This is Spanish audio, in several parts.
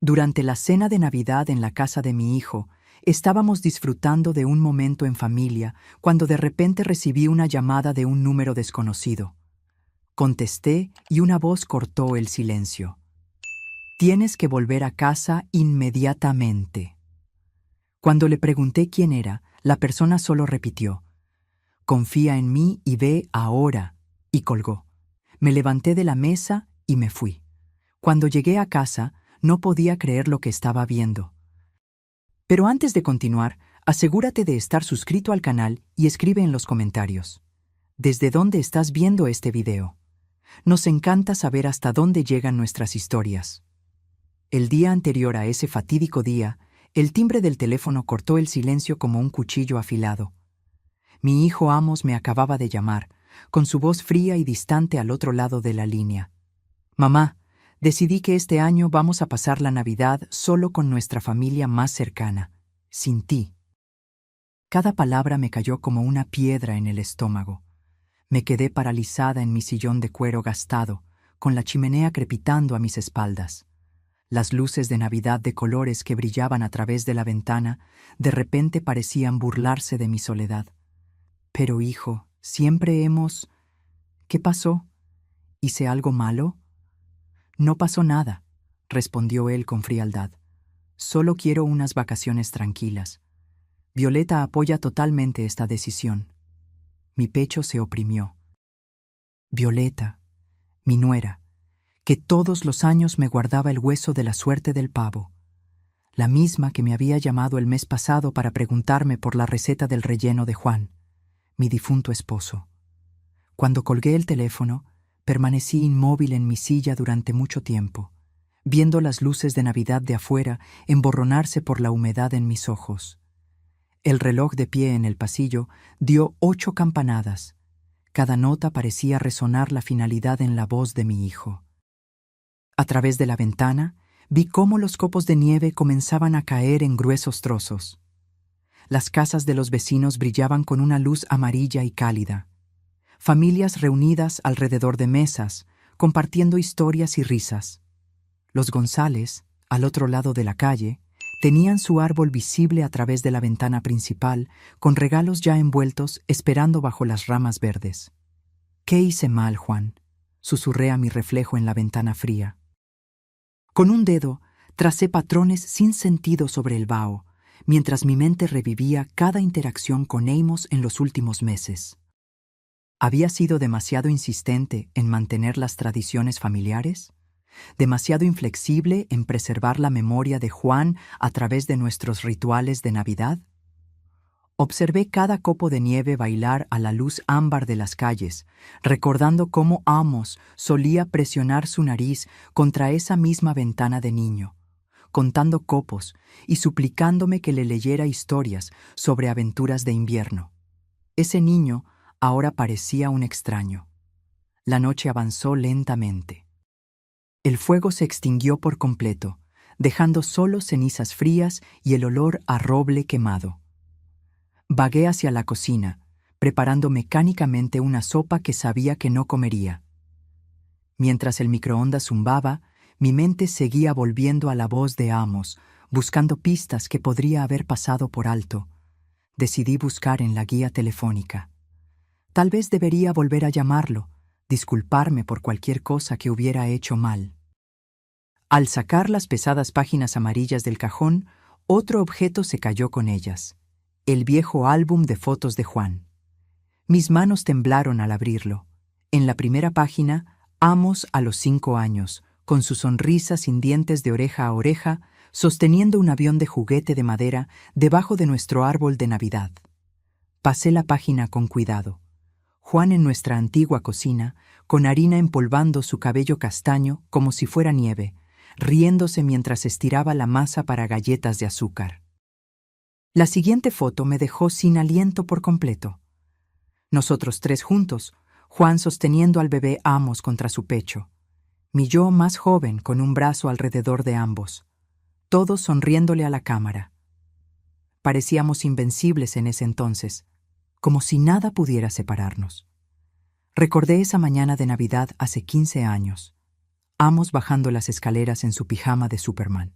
Durante la cena de Navidad en la casa de mi hijo, estábamos disfrutando de un momento en familia cuando de repente recibí una llamada de un número desconocido. Contesté y una voz cortó el silencio. «Tienes que volver a casa inmediatamente». Cuando le pregunté quién era, la persona solo repitió: «Confía en mí y ve ahora», y colgó. Me levanté de la mesa y me fui. Cuando llegué a casa, no podía creer lo que estaba viendo. Pero antes de continuar, asegúrate de estar suscrito al canal y escribe en los comentarios ¿desde dónde estás viendo este video? Nos encanta saber hasta dónde llegan nuestras historias. El día anterior a ese fatídico día, el timbre del teléfono cortó el silencio como un cuchillo afilado. Mi hijo Amos me acababa de llamar, con su voz fría y distante al otro lado de la línea. «Mamá, decidí que este año vamos a pasar la Navidad solo con nuestra familia más cercana, sin ti». Cada palabra me cayó como una piedra en el estómago. Me quedé paralizada en mi sillón de cuero gastado, con la chimenea crepitando a mis espaldas. Las luces de Navidad de colores que brillaban a través de la ventana de repente parecían burlarse de mi soledad. «Pero hijo, siempre hemos...» «¿Qué pasó? ¿Hice algo malo?» «No pasó nada», respondió él con frialdad. «Solo quiero unas vacaciones tranquilas. Violeta apoya totalmente esta decisión». Mi pecho se oprimió. Violeta, mi nuera, que todos los años me guardaba el hueso de la suerte del pavo, la misma que me había llamado el mes pasado para preguntarme por la receta del relleno de Juan, mi difunto esposo. Cuando colgué el teléfono, permanecí inmóvil en mi silla durante mucho tiempo, viendo las luces de Navidad de afuera emborronarse por la humedad en mis ojos. El reloj de pie en el pasillo dio 8 campanadas. Cada nota parecía resonar la finalidad en la voz de mi hijo. A través de la ventana, vi cómo los copos de nieve comenzaban a caer en gruesos trozos. Las casas de los vecinos brillaban con una luz amarilla y cálida. Familias reunidas alrededor de mesas, compartiendo historias y risas. Los González, al otro lado de la calle, tenían su árbol visible a través de la ventana principal, con regalos ya envueltos esperando bajo las ramas verdes. «¿Qué hice mal, Juan?», susurré a mi reflejo en la ventana fría. Con un dedo, tracé patrones sin sentido sobre el vaho, mientras mi mente revivía cada interacción con Amos en los últimos meses. ¿Había sido demasiado insistente en mantener las tradiciones familiares? ¿Demasiado inflexible en preservar la memoria de Juan a través de nuestros rituales de Navidad? Observé cada copo de nieve bailar a la luz ámbar de las calles, recordando cómo Amos solía presionar su nariz contra esa misma ventana de niño, contando copos y suplicándome que le leyera historias sobre aventuras de invierno. Ese niño ahora parecía un extraño. La noche avanzó lentamente. El fuego se extinguió por completo, dejando solo cenizas frías y el olor a roble quemado. Vagué hacia la cocina, preparando mecánicamente una sopa que sabía que no comería. Mientras el microondas zumbaba, mi mente seguía volviendo a la voz de Amos, buscando pistas que podría haber pasado por alto. Decidí buscar en la guía telefónica. Tal vez debería volver a llamarlo, disculparme por cualquier cosa que hubiera hecho mal. Al sacar las pesadas páginas amarillas del cajón, otro objeto se cayó con ellas: el viejo álbum de fotos de Juan. Mis manos temblaron al abrirlo. En la primera página, Amos a los 5 años, con su sonrisa sin dientes de oreja a oreja, sosteniendo un avión de juguete de madera debajo de nuestro árbol de Navidad. Pasé la página con cuidado. Juan en nuestra antigua cocina, con harina empolvando su cabello castaño como si fuera nieve, riéndose mientras estiraba la masa para galletas de azúcar. La siguiente foto me dejó sin aliento por completo. Nosotros 3 juntos, Juan sosteniendo al bebé Amos contra su pecho, mi yo más joven con un brazo alrededor de ambos, todos sonriéndole a la cámara. Parecíamos invencibles en ese entonces, como si nada pudiera separarnos. Recordé esa mañana de Navidad hace 15 años, Amos bajando las escaleras en su pijama de Superman.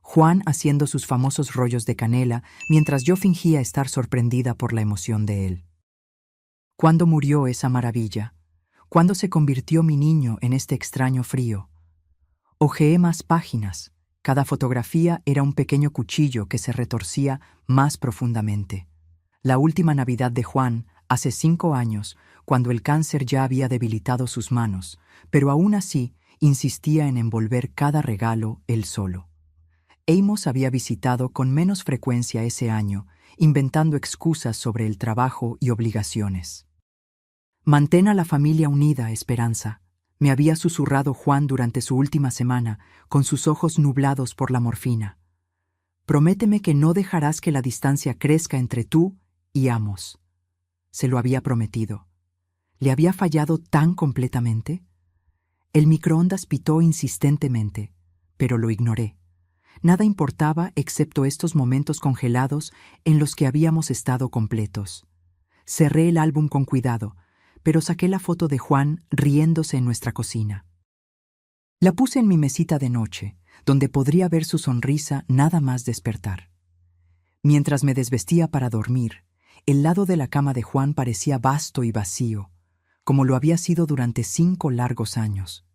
Juan haciendo sus famosos rollos de canela mientras yo fingía estar sorprendida por la emoción de él. ¿Cuándo murió esa maravilla? ¿Cuándo se convirtió mi niño en este extraño frío? Hojeé más páginas. Cada fotografía era un pequeño cuchillo que se retorcía más profundamente. La última Navidad de Juan, hace 5 años, cuando el cáncer ya había debilitado sus manos, pero aún así insistía en envolver cada regalo él solo. Amos había visitado con menos frecuencia ese año, inventando excusas sobre el trabajo y obligaciones. Mantén a la familia unida, Esperanza, me había susurrado Juan durante su última semana, con sus ojos nublados por la morfina. Prométeme que no dejarás que la distancia crezca entre tú y Amos. Se lo había prometido. ¿Le había fallado tan completamente? El microondas pitó insistentemente, pero lo ignoré. Nada importaba excepto estos momentos congelados en los que habíamos estado completos. Cerré el álbum con cuidado, pero saqué la foto de Juan riéndose en nuestra cocina. La puse en mi mesita de noche, donde podría ver su sonrisa nada más despertar. Mientras me desvestía para dormir, el lado de la cama de Juan parecía vasto y vacío, como lo había sido durante 5 largos años.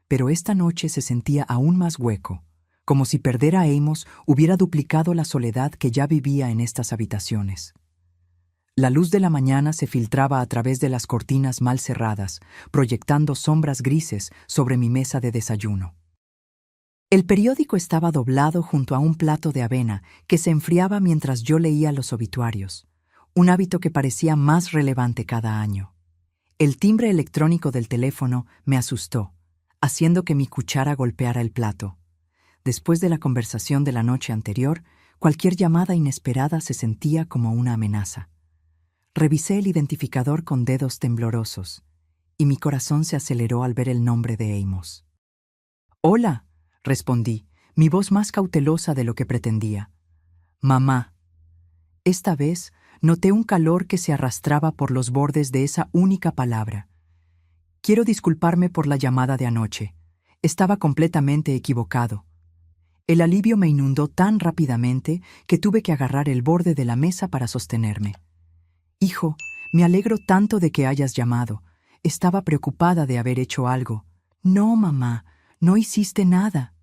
Pero esta noche se sentía aún más hueco, como si perder a Amos hubiera duplicado la soledad que ya vivía en estas habitaciones. La luz de la mañana se filtraba a través de las cortinas mal cerradas, proyectando sombras grises sobre mi mesa de desayuno. El periódico estaba doblado junto a un plato de avena que se enfriaba mientras yo leía los obituarios, un hábito que parecía más relevante cada año. El timbre electrónico del teléfono me asustó, haciendo que mi cuchara golpeara el plato. Después de la conversación de la noche anterior, cualquier llamada inesperada se sentía como una amenaza. Revisé el identificador con dedos temblorosos, y mi corazón se aceleró al ver el nombre de Amos. «Hola», respondí, mi voz más cautelosa de lo que pretendía. «Mamá». Esta vez noté un calor que se arrastraba por los bordes de esa única palabra. «Quiero disculparme por la llamada de anoche. Estaba completamente equivocado». El alivio me inundó tan rápidamente que tuve que agarrar el borde de la mesa para sostenerme. «Hijo, me alegro tanto de que hayas llamado. Estaba preocupada de haber hecho algo». «No, mamá, no hiciste nada».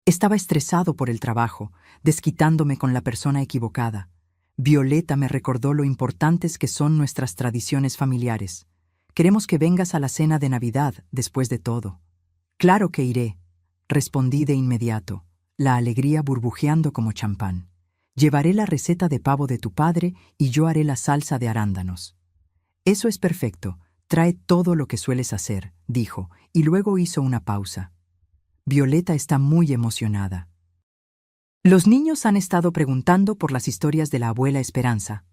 Estaba estresado por el trabajo, desquitándome con la persona equivocada. Violeta me recordó lo importantes que son nuestras tradiciones familiares. «Queremos que vengas a la cena de Navidad, después de todo». «Claro que iré», respondí de inmediato, la alegría burbujeando como champán. «Llevaré la receta de pavo de tu padre y yo haré la salsa de arándanos». «Eso es perfecto. Trae todo lo que sueles hacer», dijo, y luego hizo una pausa. Violeta está muy emocionada. Los niños han estado preguntando por las historias de la abuela Esperanza.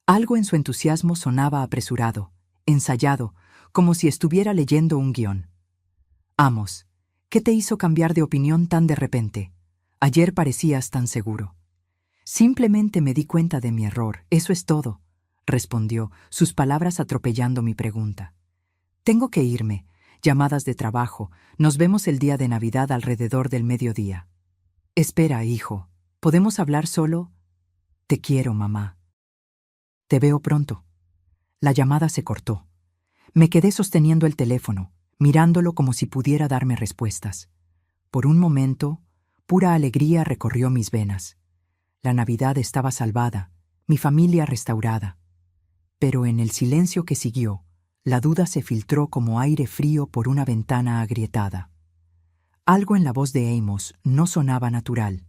Algo en su entusiasmo sonaba apresurado, ensayado, como si estuviera leyendo un guión. «Amos, ¿qué te hizo cambiar de opinión tan de repente? Ayer parecías tan seguro». «Simplemente me di cuenta de mi error, eso es todo», respondió, sus palabras atropellando mi pregunta. «Tengo que irme. Llamadas de trabajo. Nos vemos el día de Navidad alrededor del mediodía». «Espera, hijo. ¿Podemos hablar solo?» «Te quiero, mamá». «Te veo pronto». La llamada se cortó. Me quedé sosteniendo el teléfono, mirándolo como si pudiera darme respuestas. Por un momento, pura alegría recorrió mis venas. La Navidad estaba salvada, mi familia restaurada. Pero en el silencio que siguió, la duda se filtró como aire frío por una ventana agrietada. Algo en la voz de Amos no sonaba natural.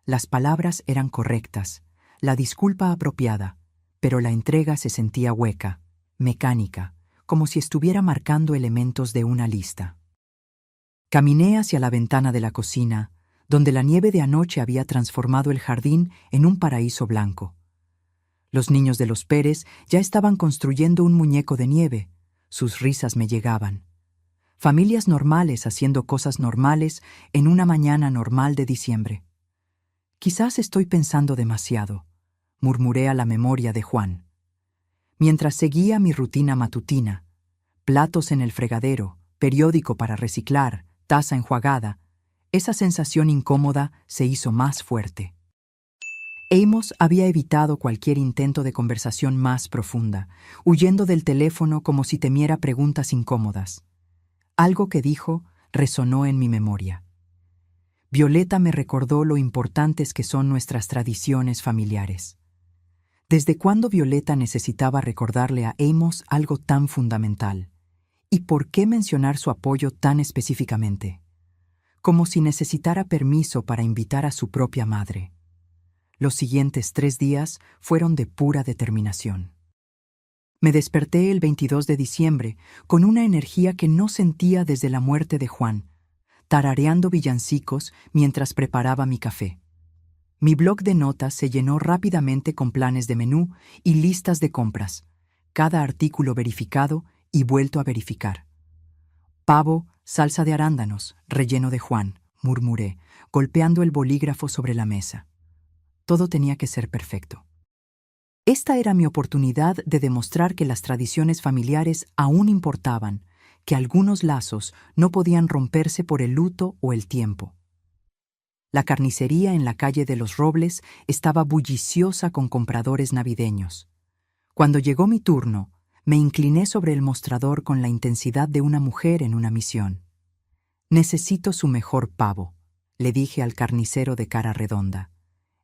Las palabras eran correctas, la disculpa apropiada, pero la entrega se sentía hueca, mecánica, como si estuviera marcando elementos de una lista. Caminé hacia la ventana de la cocina, donde la nieve de anoche había transformado el jardín en un paraíso blanco. Los niños de los Pérez ya estaban construyendo un muñeco de nieve. Sus risas me llegaban. Familias normales haciendo cosas normales en una mañana normal de diciembre. «Quizás estoy pensando demasiado», murmuré a la memoria de Juan. Mientras seguía mi rutina matutina, platos en el fregadero, periódico para reciclar, taza enjuagada, Esa sensación incómoda se hizo más fuerte. Amos había evitado cualquier intento de conversación más profunda, huyendo del teléfono como si temiera preguntas incómodas. Algo que dijo resonó en mi memoria. Violeta me recordó lo importantes que son nuestras tradiciones familiares. ¿Desde cuándo Violeta necesitaba recordarle a Amos algo tan fundamental? ¿Y por qué mencionar su apoyo tan específicamente? Como si necesitara permiso para invitar a su propia madre. Los siguientes 3 días fueron de pura determinación. Me desperté el 22 de diciembre con una energía que no sentía desde la muerte de Juan, tarareando villancicos mientras preparaba mi café. Mi bloc de notas se llenó rápidamente con planes de menú y listas de compras, cada artículo verificado y vuelto a verificar. Pavo, salsa de arándanos, relleno de Juan, murmuré, golpeando el bolígrafo sobre la mesa. Todo tenía que ser perfecto. Esta era mi oportunidad de demostrar que las tradiciones familiares aún importaban, que algunos lazos no podían romperse por el luto o el tiempo. La carnicería en la calle de los Robles estaba bulliciosa con compradores navideños. Cuando llegó mi turno, me incliné sobre el mostrador con la intensidad de una mujer en una misión. «Necesito su mejor pavo», le dije al carnicero de cara redonda.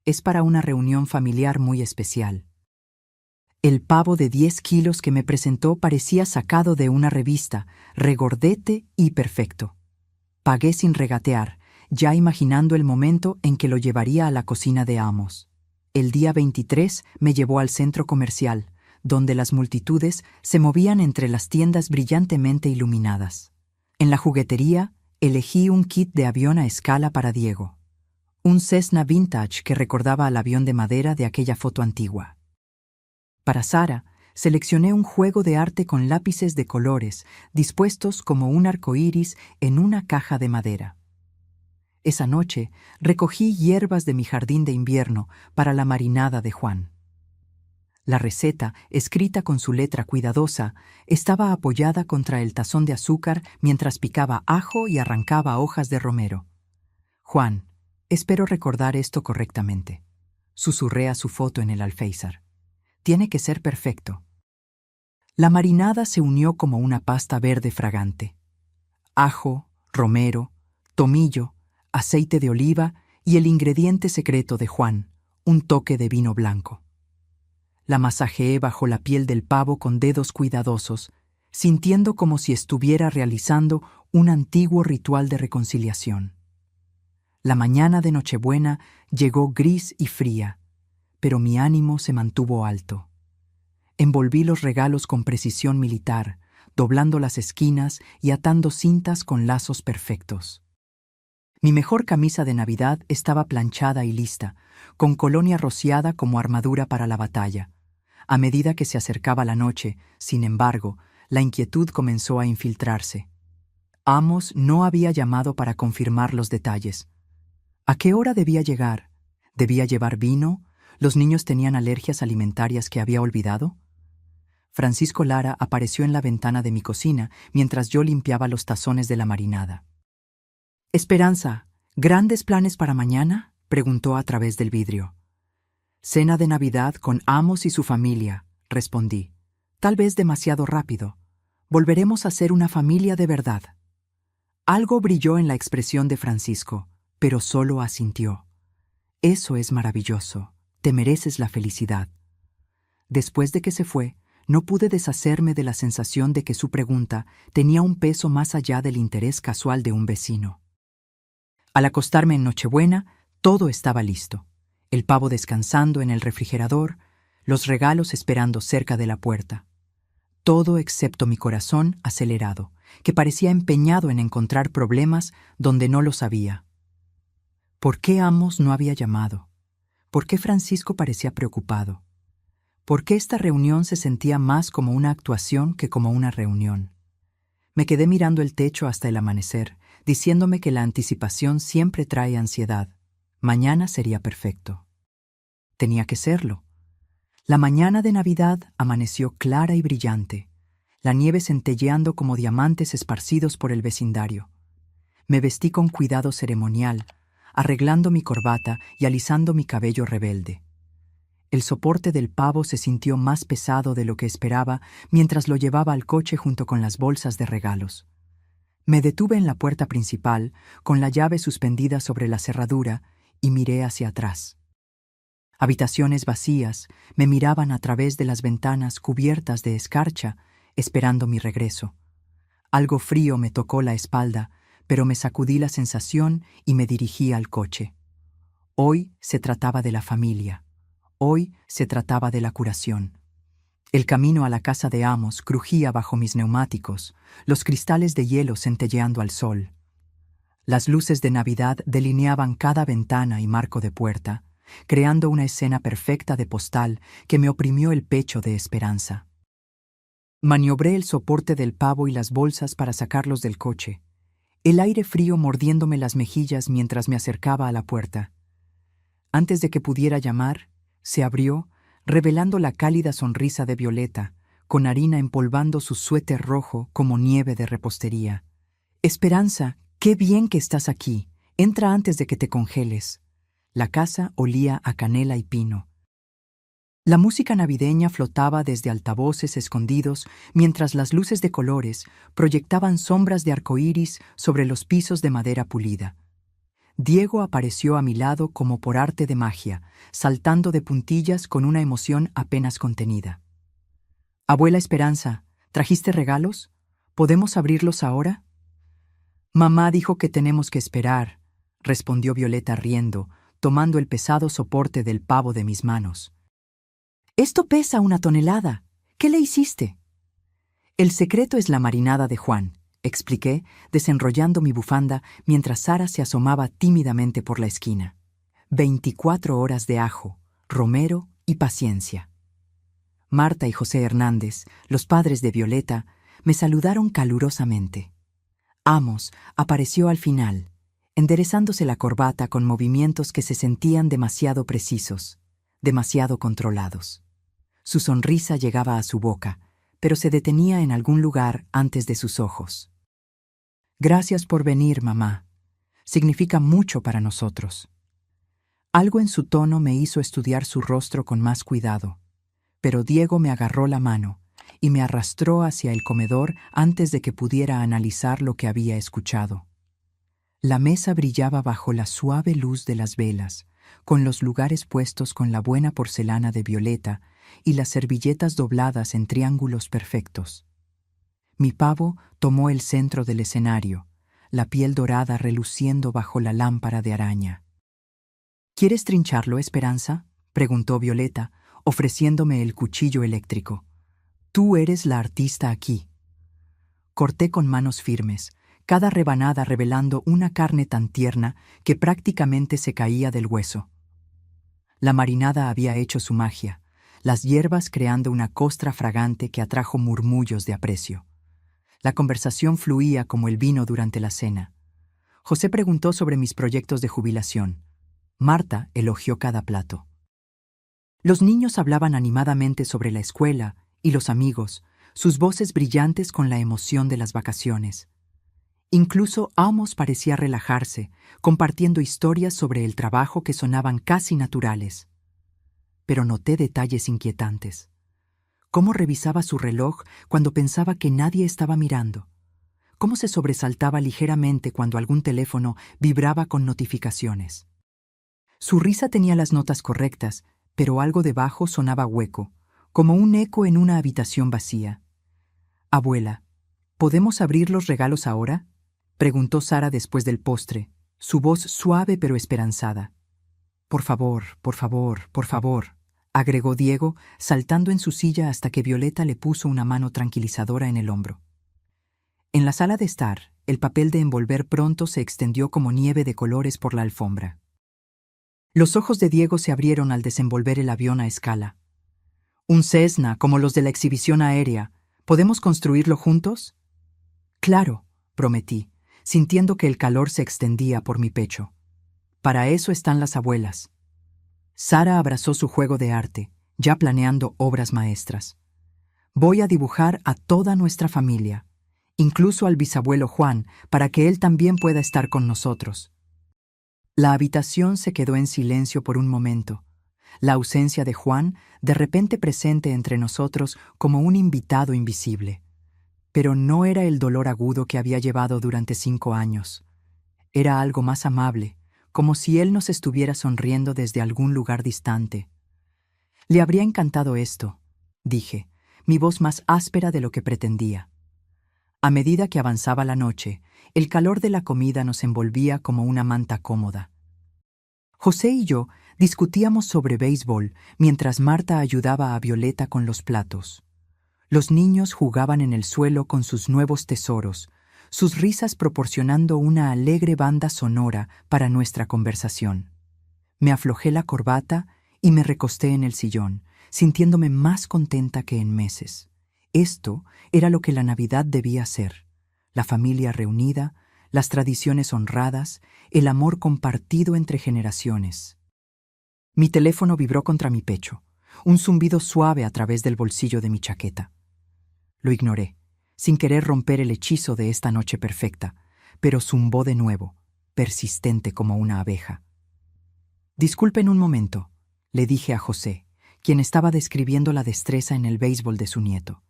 «Es para una reunión familiar muy especial». El pavo de 10 kilos que me presentó parecía sacado de una revista, regordete y perfecto. Pagué sin regatear, ya imaginando el momento en que lo llevaría a la cocina de Amos. El día 23 me llevó al centro comercial, donde las multitudes se movían entre las tiendas brillantemente iluminadas. En la juguetería, elegí un kit de avión a escala para Diego. Un Cessna vintage que recordaba al avión de madera de aquella foto antigua. Para Sara, seleccioné un juego de arte con lápices de colores, dispuestos como un arcoíris en una caja de madera. Esa noche recogí hierbas de mi jardín de invierno para la marinada de Juan. La receta, escrita con su letra cuidadosa, estaba apoyada contra el tazón de azúcar mientras picaba ajo y arrancaba hojas de romero. «Juan, espero recordar esto correctamente», susurré a su foto en el alféizar. «Tiene que ser perfecto». La marinada se unió como una pasta verde fragante. Ajo, romero, tomillo, aceite de oliva y el ingrediente secreto de Juan, un toque de vino blanco. La masajeé bajo la piel del pavo con dedos cuidadosos, sintiendo como si estuviera realizando un antiguo ritual de reconciliación. La mañana de Nochebuena llegó gris y fría, pero mi ánimo se mantuvo alto. Envolví los regalos con precisión militar, doblando las esquinas y atando cintas con lazos perfectos. Mi mejor camisa de Navidad estaba planchada y lista, con colonia rociada como armadura para la batalla. A medida que se acercaba la noche, sin embargo, la inquietud comenzó a infiltrarse. Amos no había llamado para confirmar los detalles. ¿A qué hora debía llegar? ¿Debía llevar vino? ¿Los niños tenían alergias alimentarias que había olvidado? Francisco Lara apareció en la ventana de mi cocina mientras yo limpiaba los tazones de la marinada. «Esperanza, ¿grandes planes para mañana?», preguntó a través del vidrio. «Cena de Navidad con Amos y su familia», respondí. «Tal vez demasiado rápido. Volveremos a ser una familia de verdad». Algo brilló en la expresión de Francisco, pero solo asintió. «Eso es maravilloso. Te mereces la felicidad». Después de que se fue, no pude deshacerme de la sensación de que su pregunta tenía un peso más allá del interés casual de un vecino. Al acostarme en Nochebuena, todo estaba listo. El pavo descansando en el refrigerador, los regalos esperando cerca de la puerta. Todo excepto mi corazón acelerado, que parecía empeñado en encontrar problemas donde no los había. ¿Por qué Amos no había llamado? ¿Por qué Francisco parecía preocupado? ¿Por qué esta reunión se sentía más como una actuación que como una reunión? Me quedé mirando el techo hasta el amanecer, diciéndome que la anticipación siempre trae ansiedad. Mañana sería perfecto. Tenía que serlo. La mañana de Navidad amaneció clara y brillante, la nieve centelleando como diamantes esparcidos por el vecindario. Me vestí con cuidado ceremonial, arreglando mi corbata y alisando mi cabello rebelde. El soporte del pavo se sintió más pesado de lo que esperaba mientras lo llevaba al coche junto con las bolsas de regalos. Me detuve en la puerta principal, con la llave suspendida sobre la cerradura, y miré hacia atrás. Habitaciones vacías me miraban a través de las ventanas cubiertas de escarcha, esperando mi regreso. Algo frío me tocó la espalda, pero me sacudí la sensación y me dirigí al coche. Hoy se trataba de la familia. Hoy se trataba de la curación. El camino a la casa de Amos crujía bajo mis neumáticos, los cristales de hielo centelleando al sol. Las luces de Navidad delineaban cada ventana y marco de puerta, creando una escena perfecta de postal que me oprimió el pecho de esperanza. Maniobré el soporte del pavo y las bolsas para sacarlos del coche, el aire frío mordiéndome las mejillas mientras me acercaba a la puerta. Antes de que pudiera llamar, se abrió, revelando la cálida sonrisa de Violeta, con harina empolvando su suéter rojo como nieve de repostería. «Esperanza, qué bien que estás aquí. Entra antes de que te congeles». La casa olía a canela y pino. La música navideña flotaba desde altavoces escondidos mientras las luces de colores proyectaban sombras de arcoíris sobre los pisos de madera pulida. Diego apareció a mi lado como por arte de magia, saltando de puntillas con una emoción apenas contenida. «Abuela Esperanza, ¿trajiste regalos? ¿Podemos abrirlos ahora?» «Mamá dijo que tenemos que esperar», respondió Violeta riendo, tomando el pesado soporte del pavo de mis manos. «Esto pesa 1 tonelada. ¿Qué le hiciste?» «El secreto es la marinada de Juan», expliqué, desenrollando mi bufanda mientras Sara se asomaba tímidamente por la esquina. 24 horas de ajo, romero y paciencia. Marta y José Hernández, los padres de Violeta, me saludaron calurosamente. Amos apareció al final, enderezándose la corbata con movimientos que se sentían demasiado precisos, demasiado controlados. Su sonrisa llegaba a su boca, pero se detenía en algún lugar antes de sus ojos. «Gracias por venir, mamá. Significa mucho para nosotros». Algo en su tono me hizo estudiar su rostro con más cuidado, pero Diego me agarró la mano y me arrastró hacia el comedor antes de que pudiera analizar lo que había escuchado. La mesa brillaba bajo la suave luz de las velas, con los lugares puestos con la buena porcelana de Violeta y las servilletas dobladas en triángulos perfectos. Mi pavo tomó el centro del escenario, la piel dorada reluciendo bajo la lámpara de araña. «¿Quieres trincharlo, Esperanza?», preguntó Violeta, ofreciéndome el cuchillo eléctrico. «Tú eres la artista aquí». Corté con manos firmes, cada rebanada revelando una carne tan tierna que prácticamente se caía del hueso. La marinada había hecho su magia, las hierbas creando una costra fragante que atrajo murmullos de aprecio. La conversación fluía como el vino durante la cena. José preguntó sobre mis proyectos de jubilación. Marta elogió cada plato. Los niños hablaban animadamente sobre la escuela y los amigos, sus voces brillantes con la emoción de las vacaciones. Incluso Amos parecía relajarse, compartiendo historias sobre el trabajo que sonaban casi naturales. Pero noté detalles inquietantes. Cómo revisaba su reloj cuando pensaba que nadie estaba mirando. Cómo se sobresaltaba ligeramente cuando algún teléfono vibraba con notificaciones. Su risa tenía las notas correctas, pero algo debajo sonaba hueco, como un eco en una habitación vacía. «Abuela, ¿podemos abrir los regalos ahora?», preguntó Sara después del postre, su voz suave pero esperanzada. «Por favor, por favor, por favor», agregó Diego, saltando en su silla hasta que Violeta le puso una mano tranquilizadora en el hombro. En la sala de estar, el papel de envolver pronto se extendió como nieve de colores por la alfombra. Los ojos de Diego se abrieron al desenvolver el avión a escala. «Un Cessna, como los de la exhibición aérea. ¿Podemos construirlo juntos?» «Claro», prometí, sintiendo que el calor se extendía por mi pecho. «Para eso están las abuelas». Sara abrazó su juego de arte, ya planeando obras maestras. «Voy a dibujar a toda nuestra familia. incluso al bisabuelo Juan, para que él también pueda estar con nosotros. La habitación se quedó en silencio por un momento. La ausencia de Juan, de repente presente entre nosotros como un invitado invisible. Pero no era el dolor agudo que había llevado durante 5 años. Era algo más amable, como si él nos estuviera sonriendo desde algún lugar distante. Le habría encantado esto, dije, mi voz más áspera de lo que pretendía. A medida que avanzaba la noche, el calor de la comida nos envolvía como una manta cómoda. José y yo discutíamos sobre béisbol mientras Marta ayudaba a Violeta con los platos. Los niños jugaban en el suelo con sus nuevos tesoros, sus risas proporcionando una alegre banda sonora para nuestra conversación. Me aflojé la corbata y me recosté en el sillón, sintiéndome más contenta que en meses. Esto era lo que la Navidad debía ser: la familia reunida, las tradiciones honradas, el amor compartido entre generaciones. Mi teléfono vibró contra mi pecho, un zumbido suave a través del bolsillo de mi chaqueta. Lo ignoré, sin querer romper el hechizo de esta noche perfecta, pero zumbó de nuevo, persistente como una abeja. «Disculpen un momento», le dije a José, quien estaba describiendo la destreza en el béisbol de su nieto.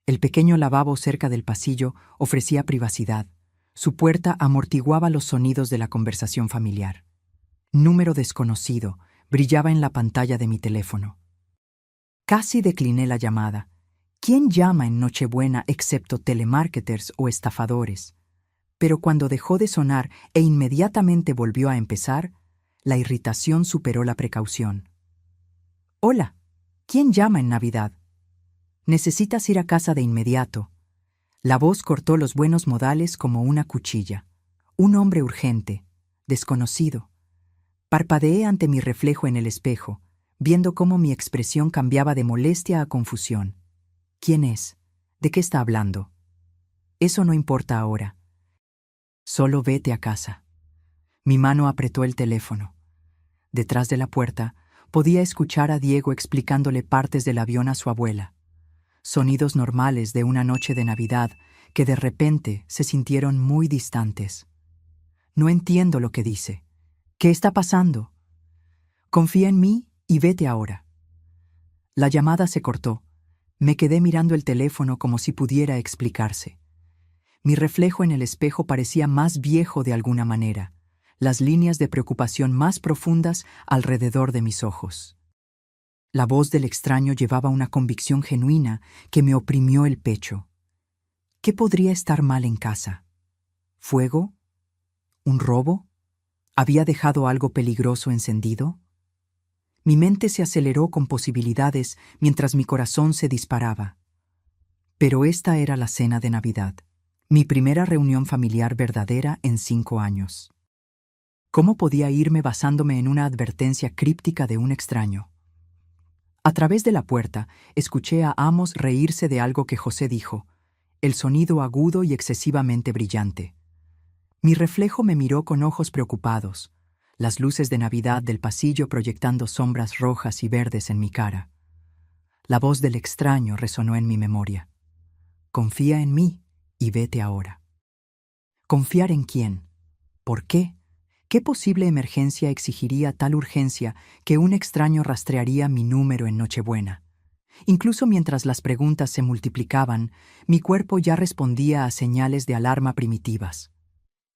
El pequeño lavabo cerca del pasillo ofrecía privacidad. Su puerta amortiguaba los sonidos de la conversación familiar. Número desconocido brillaba en la pantalla de mi teléfono. Casi decliné la llamada. ¿Quién llama en Nochebuena excepto telemarketers o estafadores? Pero cuando dejó de sonar e inmediatamente volvió a empezar, la irritación superó la precaución. «Hola, ¿quién llama en Navidad? Necesitas ir a casa de inmediato». La voz cortó los buenos modales como una cuchilla. Un hombre urgente, desconocido. Parpadeé ante mi reflejo en el espejo, viendo cómo mi expresión cambiaba de molestia a confusión. ¿Quién es? ¿De qué está hablando? Eso no importa ahora. Solo vete a casa. Mi mano apretó el teléfono. Detrás de la puerta, podía escuchar a Diego explicándole partes del avión a su abuela. Sonidos normales de una noche de Navidad que de repente se sintieron muy distantes. No entiendo lo que dice. ¿Qué está pasando? Confía en mí y vete ahora. La llamada se cortó. Me quedé mirando el teléfono como si pudiera explicarse. Mi reflejo en el espejo parecía más viejo de alguna manera, las líneas de preocupación más profundas alrededor de mis ojos. La voz del extraño llevaba una convicción genuina que me oprimió el pecho. ¿Qué podría estar mal en casa? ¿Fuego? ¿Un robo? ¿Había dejado algo peligroso encendido? Mi mente se aceleró con posibilidades mientras mi corazón se disparaba. Pero esta era la cena de Navidad, mi primera reunión familiar verdadera en 5 años. ¿Cómo podía irme basándome en una advertencia críptica de un extraño? A través de la puerta, escuché a Amos reírse de algo que José dijo, el sonido agudo y excesivamente brillante. Mi reflejo me miró con ojos preocupados, las luces de Navidad del pasillo proyectando sombras rojas y verdes en mi cara. La voz del extraño resonó en mi memoria. Confía en mí y vete ahora. ¿Confiar en quién? ¿Por qué? ¿Qué posible emergencia exigiría tal urgencia que un extraño rastrearía mi número en Nochebuena? Incluso mientras las preguntas se multiplicaban, mi cuerpo ya respondía a señales de alarma primitivas.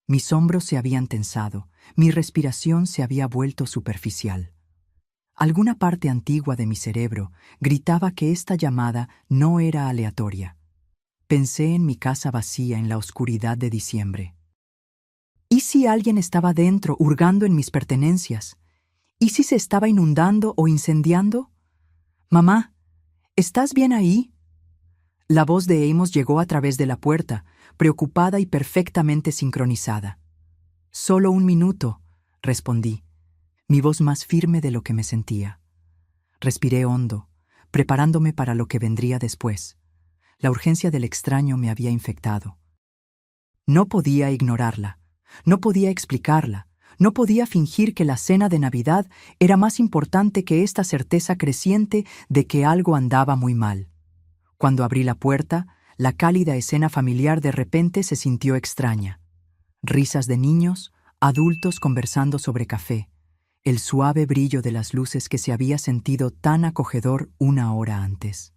Mis hombros se habían tensado, mi respiración se había vuelto superficial. Alguna parte antigua de mi cerebro gritaba que esta llamada no era aleatoria. Pensé en mi casa vacía en la oscuridad de diciembre. ¿Y si alguien estaba dentro hurgando en mis pertenencias? ¿Y si se estaba inundando o incendiando? «Mamá, ¿estás bien ahí?» La voz de Amos llegó a través de la puerta, preocupada y perfectamente sincronizada. «Solo 1 minuto», respondí, mi voz más firme de lo que me sentía. Respiré hondo, preparándome para lo que vendría después. La urgencia del extraño me había infectado. No podía ignorarla. No podía explicarla, no podía fingir que la cena de Navidad era más importante que esta certeza creciente de que algo andaba muy mal. Cuando abrí la puerta, La cálida escena familiar de repente se sintió extraña. Risas de niños, adultos conversando sobre café, el suave brillo de las luces que se había sentido tan acogedor una hora antes.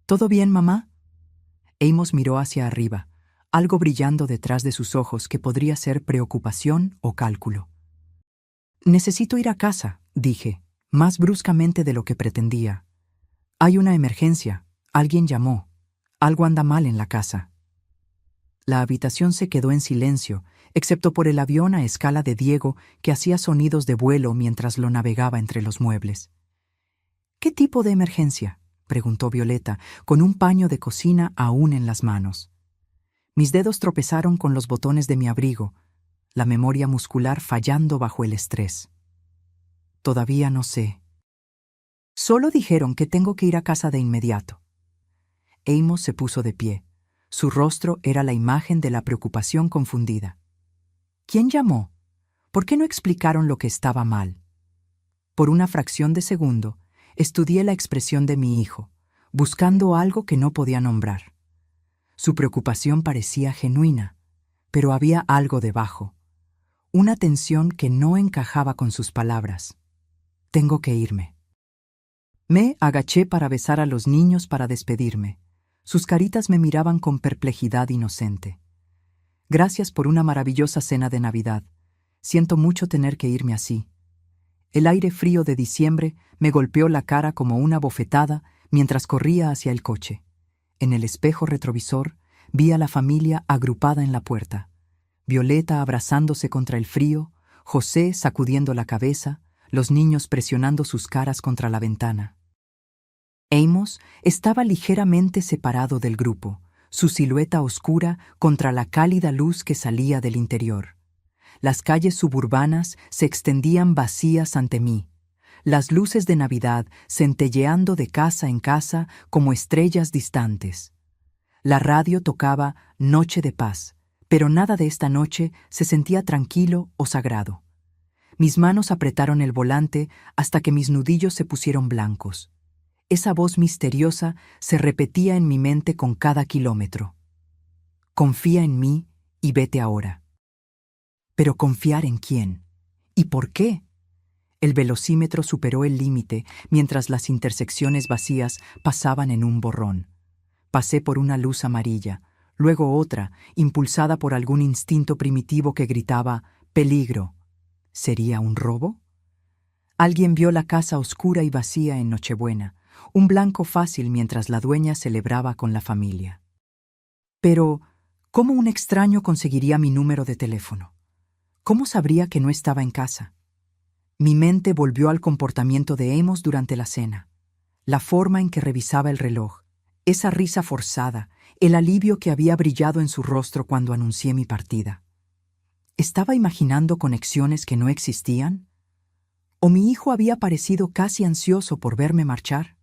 ¿Todo bien, mamá? Amos miró hacia arriba, algo brillando detrás de sus ojos que podría ser preocupación o cálculo. Necesito ir a casa, dije, más bruscamente de lo que pretendía. Hay una emergencia, alguien llamó, algo anda mal en la casa. La habitación se quedó en silencio, excepto por el avión a escala de Diego que hacía sonidos de vuelo mientras lo navegaba entre los muebles. ¿Qué tipo de emergencia?, preguntó Violeta, con un paño de cocina aún en las manos. Mis dedos tropezaron con los botones de mi abrigo, la memoria muscular fallando bajo el estrés. Todavía no sé. Solo dijeron que tengo que ir a casa de inmediato. Amos se puso de pie. Su rostro era la imagen de la preocupación confundida. ¿Quién llamó? ¿Por qué no explicaron lo que estaba mal? Por una fracción de segundo, estudié la expresión de mi hijo, buscando algo que no podía nombrar. Su preocupación parecía genuina, pero había algo debajo, una tensión que no encajaba con sus palabras. Tengo que irme. Me agaché para besar a los niños para despedirme. Sus caritas me miraban con perplejidad inocente. Gracias por una maravillosa cena de Navidad. Siento mucho tener que irme así. El aire frío de diciembre me golpeó la cara como una bofetada mientras corría hacia el coche. En el espejo retrovisor vi a la familia agrupada en la puerta. Violeta abrazándose contra el frío, José sacudiendo la cabeza, los niños presionando sus caras contra la ventana. Amos estaba ligeramente separado del grupo, su silueta oscura contra la cálida luz que salía del interior. Las calles suburbanas se extendían vacías ante mí, las luces de Navidad centelleando de casa en casa como estrellas distantes. La radio tocaba Noche de Paz, pero nada de esta noche se sentía tranquilo o sagrado. Mis manos apretaron el volante hasta que mis nudillos se pusieron blancos. Esa voz misteriosa se repetía en mi mente con cada kilómetro. Confía en mí y vete ahora. ¿Pero confiar en quién? ¿Y por qué? El velocímetro superó el límite mientras las intersecciones vacías pasaban en un borrón. Pasé por una luz amarilla, luego otra, impulsada por algún instinto primitivo que gritaba «¡Peligro!». ¿Sería un robo? Alguien vio la casa oscura y vacía en Nochebuena, un blanco fácil mientras la dueña celebraba con la familia. Pero, ¿cómo un extraño conseguiría mi número de teléfono? ¿Cómo sabría que no estaba en casa? Mi mente volvió al comportamiento de Amos durante la cena, la forma en que revisaba el reloj, esa risa forzada, el alivio que había brillado en su rostro cuando anuncié mi partida. ¿Estaba imaginando conexiones que no existían? ¿O mi hijo había parecido casi ansioso por verme marchar?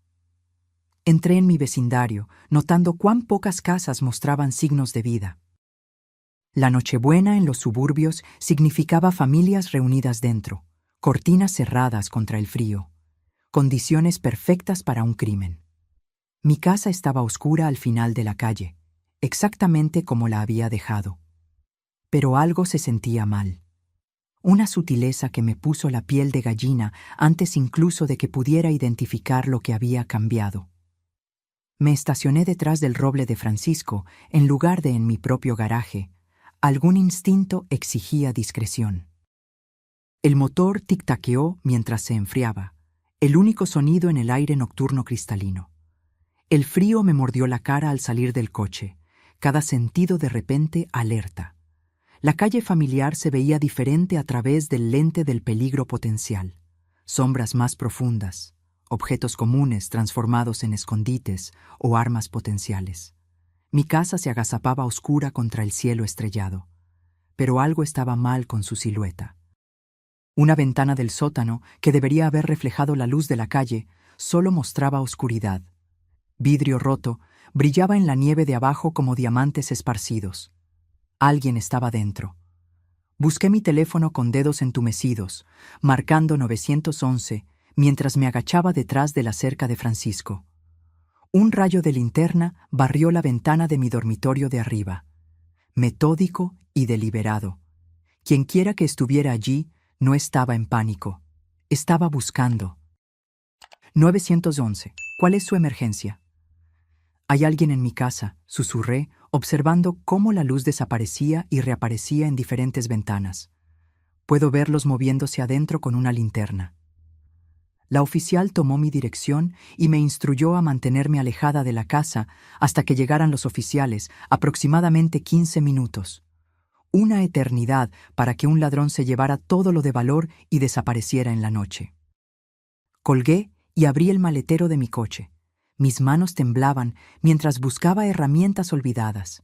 Entré en mi vecindario, notando cuán pocas casas mostraban signos de vida. La Nochebuena en los suburbios significaba familias reunidas dentro, cortinas cerradas contra el frío, condiciones perfectas para un crimen. Mi casa estaba oscura al final de la calle, exactamente como la había dejado. Pero algo se sentía mal. Una sutileza que me puso la piel de gallina antes incluso de que pudiera identificar lo que había cambiado. Me estacioné detrás del roble de Francisco en lugar de en mi propio garaje. Algún instinto exigía discreción. El motor tic-taqueó mientras se enfriaba, el único sonido en el aire nocturno cristalino. El frío me mordió la cara al salir del coche, cada sentido de repente alerta. La calle familiar se veía diferente a través del lente del peligro potencial. Sombras más profundas, objetos comunes transformados en escondites o armas potenciales. Mi casa se agazapaba oscura contra el cielo estrellado, pero algo estaba mal con su silueta. Una ventana del sótano, que debería haber reflejado la luz de la calle, solo mostraba oscuridad. Vidrio roto brillaba en la nieve de abajo como diamantes esparcidos. Alguien estaba dentro. Busqué mi teléfono con dedos entumecidos, marcando 911, mientras me agachaba detrás de la cerca de Francisco. Un rayo de linterna barrió la ventana de mi dormitorio de arriba. Metódico y deliberado. Quienquiera que estuviera allí no estaba en pánico. Estaba buscando. 911. ¿Cuál es su emergencia? Hay alguien en mi casa, susurré, observando cómo la luz desaparecía y reaparecía en diferentes ventanas. Puedo verlos moviéndose adentro con una linterna. La oficial tomó mi dirección y me instruyó a mantenerme alejada de la casa hasta que llegaran los oficiales, aproximadamente 15 minutos. Una eternidad para que un ladrón se llevara todo lo de valor y desapareciera en la noche. Colgué y abrí el maletero de mi coche. Mis manos temblaban mientras buscaba herramientas olvidadas.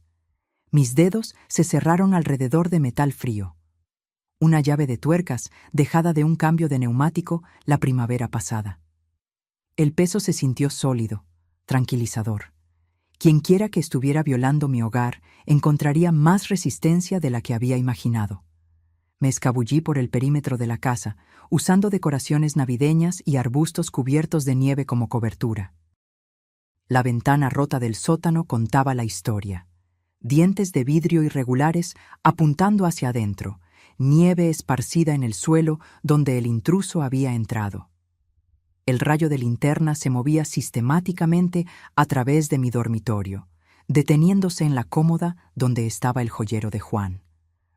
Mis dedos se cerraron alrededor de metal frío. Una llave de tuercas dejada de un cambio de neumático la primavera pasada. El peso se sintió sólido, tranquilizador. Quienquiera que estuviera violando mi hogar encontraría más resistencia de la que había imaginado. Me escabullí por el perímetro de la casa, usando decoraciones navideñas y arbustos cubiertos de nieve como cobertura. La ventana rota del sótano contaba la historia. Dientes de vidrio irregulares apuntando hacia adentro, nieve esparcida en el suelo donde el intruso había entrado. El rayo de linterna se movía sistemáticamente a través de mi dormitorio, deteniéndose en la cómoda donde estaba el joyero de Juan,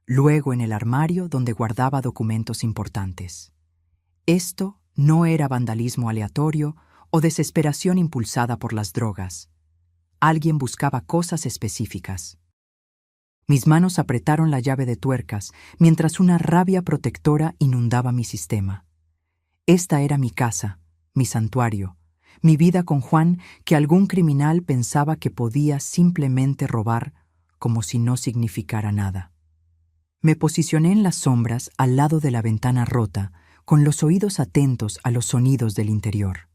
luego en el armario donde guardaba documentos importantes. Esto no era vandalismo aleatorio o desesperación impulsada por las drogas. Alguien buscaba cosas específicas. Mis manos apretaron la llave de tuercas mientras una rabia protectora inundaba mi sistema. Esta era mi casa, mi santuario, mi vida con Juan que algún criminal pensaba que podía simplemente robar como si no significara nada. Me posicioné en las sombras al lado de la ventana rota, con los oídos atentos a los sonidos del interior.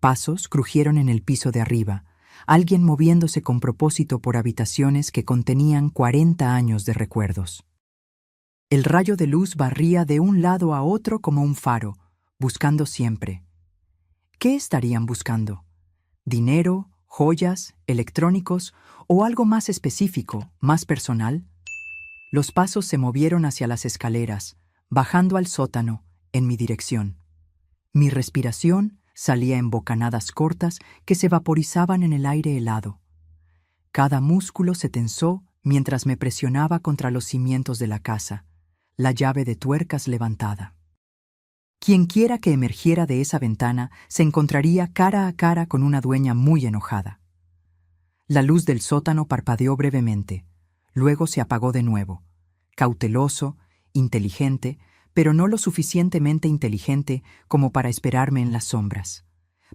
Pasos crujieron en el piso de arriba, alguien moviéndose con propósito por habitaciones que contenían 40 años de recuerdos. El rayo de luz barría de un lado a otro como un faro, buscando siempre. ¿Qué estarían buscando? ¿Dinero, joyas, electrónicos o algo más específico, más personal? Los pasos se movieron hacia las escaleras, bajando al sótano, en mi dirección. Mi respiración salía en bocanadas cortas que se vaporizaban en el aire helado. Cada músculo se tensó mientras me presionaba contra los cimientos de la casa, la llave de tuercas levantada. Quienquiera que emergiera de esa ventana se encontraría cara a cara con una dueña muy enojada. La luz del sótano parpadeó brevemente, luego se apagó de nuevo, cauteloso, inteligente, pero no lo suficientemente inteligente como para esperarme en las sombras.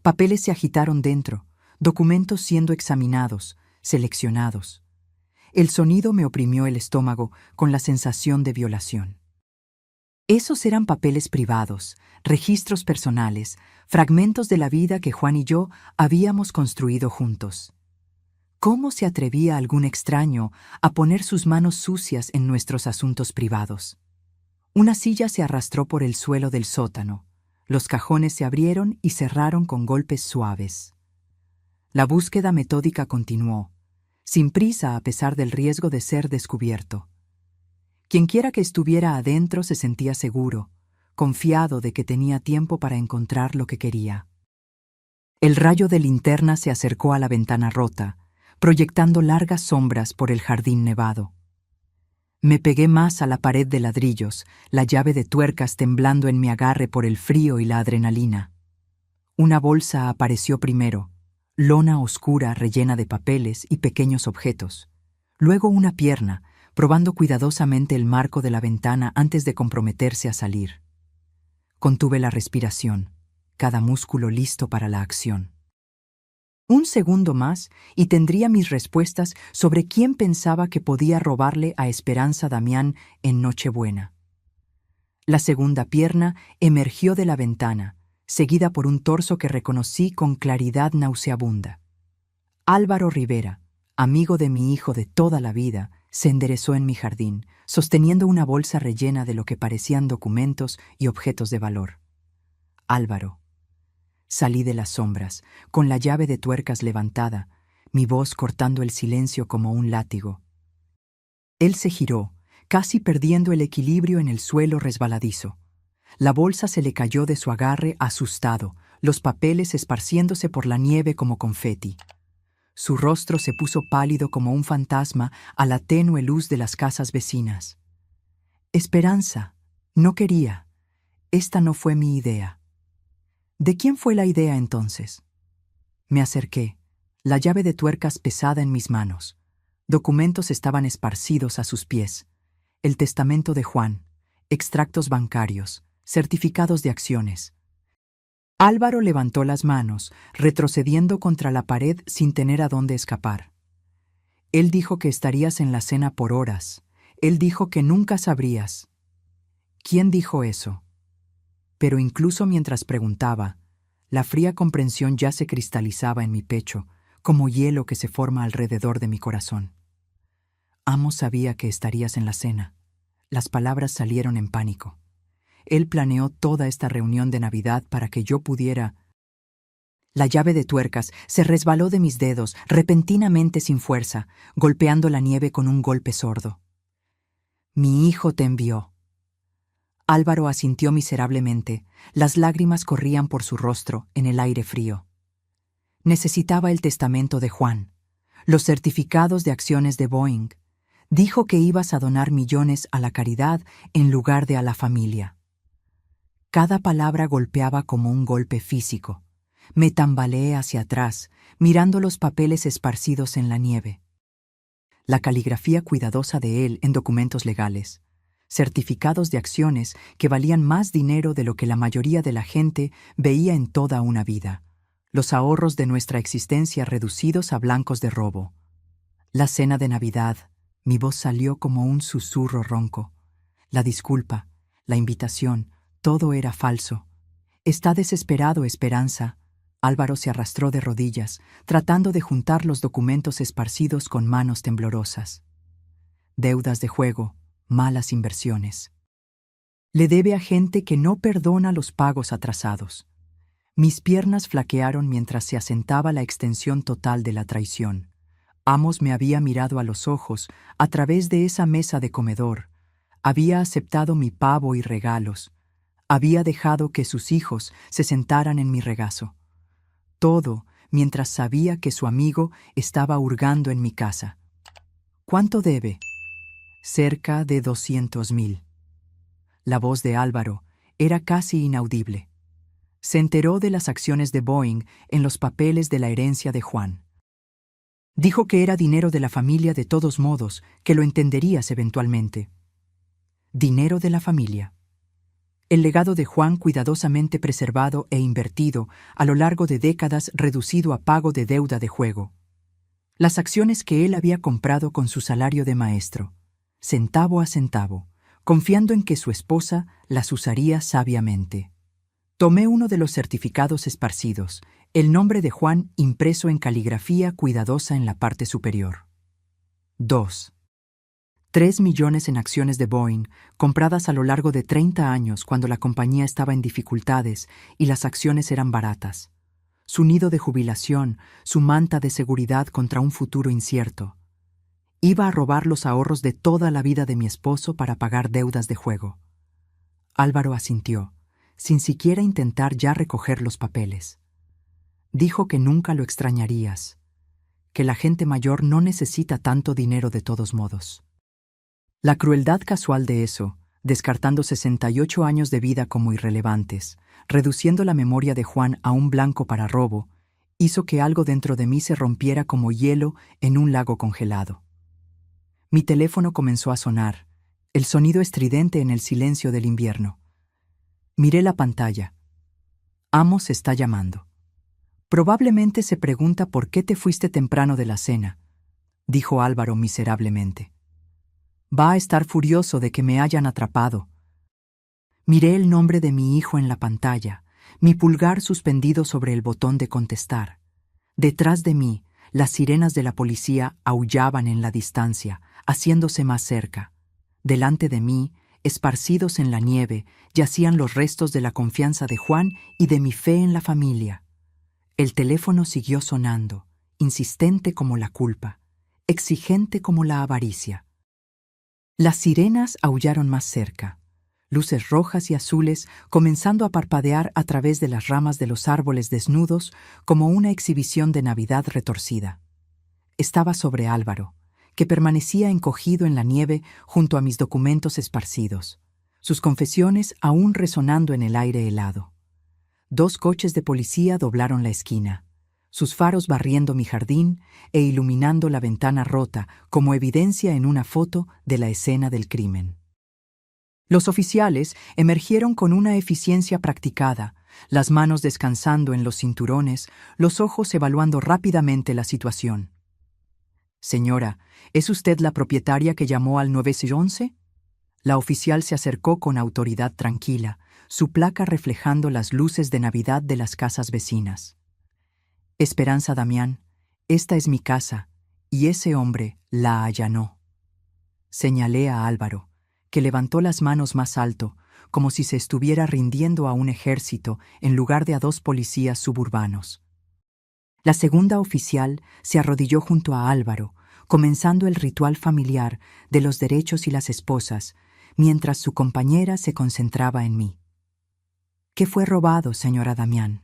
Papeles se agitaron dentro, documentos siendo examinados, seleccionados. El sonido me oprimió el estómago con la sensación de violación. Esos eran papeles privados, registros personales, fragmentos de la vida que Juan y yo habíamos construido juntos. ¿Cómo se atrevía algún extraño a poner sus manos sucias en nuestros asuntos privados? Una silla se arrastró por el suelo del sótano. Los cajones se abrieron y cerraron con golpes suaves. La búsqueda metódica continuó, sin prisa a pesar del riesgo de ser descubierto. Quienquiera que estuviera adentro se sentía seguro, confiado de que tenía tiempo para encontrar lo que quería. El rayo de linterna se acercó a la ventana rota, proyectando largas sombras por el jardín nevado. Me pegué más a la pared de ladrillos, la llave de tuercas temblando en mi agarre por el frío y la adrenalina. Una bolsa apareció primero, lona oscura rellena de papeles y pequeños objetos. Luego una pierna, probando cuidadosamente el marco de la ventana antes de comprometerse a salir. Contuve la respiración, cada músculo listo para la acción. Un segundo más y tendría mis respuestas sobre quién pensaba que podía robarle a Esperanza Damián en Nochebuena. La segunda pierna emergió de la ventana, seguida por un torso que reconocí con claridad nauseabunda. Álvaro Rivera, amigo de mi hijo de toda la vida, se enderezó en mi jardín, sosteniendo una bolsa rellena de lo que parecían documentos y objetos de valor. Álvaro. Salí de las sombras, con la llave de tuercas levantada, mi voz cortando el silencio como un látigo. Él se giró, casi perdiendo el equilibrio en el suelo resbaladizo. La bolsa se le cayó de su agarre asustado, los papeles esparciéndose por la nieve como confeti. Su rostro se puso pálido como un fantasma a la tenue luz de las casas vecinas. Esperanza, no quería. Esta no fue mi idea. ¿De quién fue la idea entonces? Me acerqué, la llave de tuercas pesada en mis manos. Documentos estaban esparcidos a sus pies. El testamento de Juan, extractos bancarios, certificados de acciones. Álvaro levantó las manos, retrocediendo contra la pared sin tener a dónde escapar. Él dijo que estarías en la cena por horas. Él dijo que nunca sabrías. ¿Quién dijo eso? Pero incluso mientras preguntaba, la fría comprensión ya se cristalizaba en mi pecho, como hielo que se forma alrededor de mi corazón. Amos sabía que estarías en la cena. Las palabras salieron en pánico. Él planeó toda esta reunión de Navidad para que yo pudiera... La llave de tuercas se resbaló de mis dedos, repentinamente sin fuerza, golpeando la nieve con un golpe sordo. Mi hijo te envió. Álvaro asintió miserablemente. Las lágrimas corrían por su rostro en el aire frío. Necesitaba el testamento de Juan, los certificados de acciones de Boeing. Dijo que ibas a donar millones a la caridad en lugar de a la familia. Cada palabra golpeaba como un golpe físico. Me tambaleé hacia atrás, mirando los papeles esparcidos en la nieve. La caligrafía cuidadosa de él en documentos legales. Certificados de acciones que valían más dinero de lo que la mayoría de la gente veía en toda una vida. Los ahorros de nuestra existencia reducidos a blancos de robo. La cena de Navidad, mi voz salió como un susurro ronco. La disculpa, la invitación, todo era falso. Está desesperado, Esperanza. Álvaro se arrastró de rodillas, tratando de juntar los documentos esparcidos con manos temblorosas. Deudas de juego, malas inversiones. Le debe a gente que no perdona los pagos atrasados. Mis piernas flaquearon mientras se asentaba la extensión total de la traición. Amos me había mirado a los ojos a través de esa mesa de comedor. Había aceptado mi pavo y regalos. Había dejado que sus hijos se sentaran en mi regazo. Todo mientras sabía que su amigo estaba hurgando en mi casa. ¿Cuánto debe? Cerca de 200,000. La voz de Álvaro era casi inaudible. Se enteró de las acciones de Boeing en los papeles de la herencia de Juan. Dijo que era dinero de la familia de todos modos, que lo entenderías eventualmente. Dinero de la familia. El legado de Juan cuidadosamente preservado e invertido a lo largo de décadas reducido a pago de deuda de juego. Las acciones que él había comprado con su salario de maestro, centavo a centavo, confiando en que su esposa las usaría sabiamente. Tomé uno de los certificados esparcidos, el nombre de Juan impreso en caligrafía cuidadosa en la parte superior. 2. 3 millones en acciones de Boeing, compradas a lo largo de 30 años cuando la compañía estaba en dificultades y las acciones eran baratas. Su nido de jubilación, su manta de seguridad contra un futuro incierto. Iba a robar los ahorros de toda la vida de mi esposo para pagar deudas de juego. Álvaro asintió, sin siquiera intentar ya recoger los papeles. Dijo que nunca lo extrañarías, que la gente mayor no necesita tanto dinero de todos modos. La crueldad casual de eso, descartando 68 años de vida como irrelevantes, reduciendo la memoria de Juan a un blanco para robo, hizo que algo dentro de mí se rompiera como hielo en un lago congelado. Mi teléfono comenzó a sonar, el sonido estridente en el silencio del invierno. Miré la pantalla. Amos está llamando. Probablemente se pregunta por qué te fuiste temprano de la cena, dijo Álvaro miserablemente. Va a estar furioso de que me hayan atrapado. Miré el nombre de mi hijo en la pantalla, mi pulgar suspendido sobre el botón de contestar. Detrás de mí, las sirenas de la policía aullaban en la distancia, haciéndose más cerca. Delante de mí, esparcidos en la nieve, yacían los restos de la confianza de Juan y de mi fe en la familia. El teléfono siguió sonando, insistente como la culpa, exigente como la avaricia. Las sirenas aullaron más cerca, luces rojas y azules comenzando a parpadear a través de las ramas de los árboles desnudos como una exhibición de Navidad retorcida. Estaba sobre Álvaro, que permanecía encogido en la nieve junto a mis documentos esparcidos, sus confesiones aún resonando en el aire helado. 2 coches de policía doblaron la esquina, sus faros barriendo mi jardín e iluminando la ventana rota como evidencia en una foto de la escena del crimen. Los oficiales emergieron con una eficiencia practicada, las manos descansando en los cinturones, los ojos evaluando rápidamente la situación. «Señora, ¿es usted la propietaria que llamó al 911?» La oficial se acercó con autoridad tranquila, su placa reflejando las luces de Navidad de las casas vecinas. «Esperanza Damián, esta es mi casa, y ese hombre la allanó». Señalé a Álvaro, que levantó las manos más alto, como si se estuviera rindiendo a un ejército en lugar de a 2 policías suburbanos. La segunda oficial se arrodilló junto a Álvaro, comenzando el ritual familiar de los derechos y las esposas, mientras su compañera se concentraba en mí. «¿Qué fue robado, señora Damián?»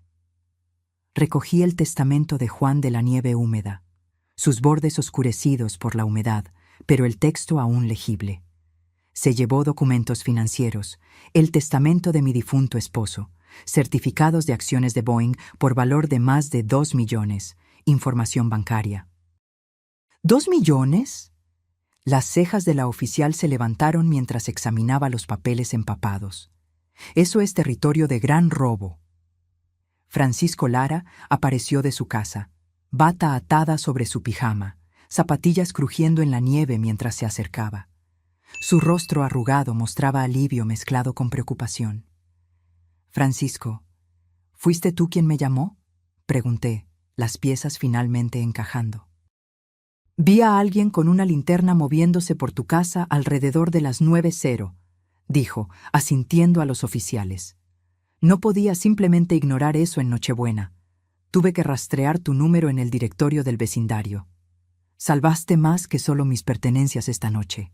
Recogí el testamento de Juan de la Nieve húmeda, sus bordes oscurecidos por la humedad, pero el texto aún legible. Se llevó documentos financieros, el testamento de mi difunto esposo, certificados de acciones de Boeing por valor de más de 2 millones, información bancaria. ¿2 millones? Las cejas de la oficial se levantaron mientras examinaba los papeles empapados. Eso es territorio de gran robo. Francisco Lara apareció de su casa, bata atada sobre su pijama, zapatillas crujiendo en la nieve mientras se acercaba. Su rostro arrugado mostraba alivio mezclado con preocupación. «Francisco, ¿fuiste tú quien me llamó?», pregunté, las piezas finalmente encajando. «Vi a alguien con una linterna moviéndose por tu casa alrededor de las 9:00, dijo, asintiendo a los oficiales. «No podía simplemente ignorar eso en Nochebuena. Tuve que rastrear tu número en el directorio del vecindario. Salvaste más que solo mis pertenencias esta noche».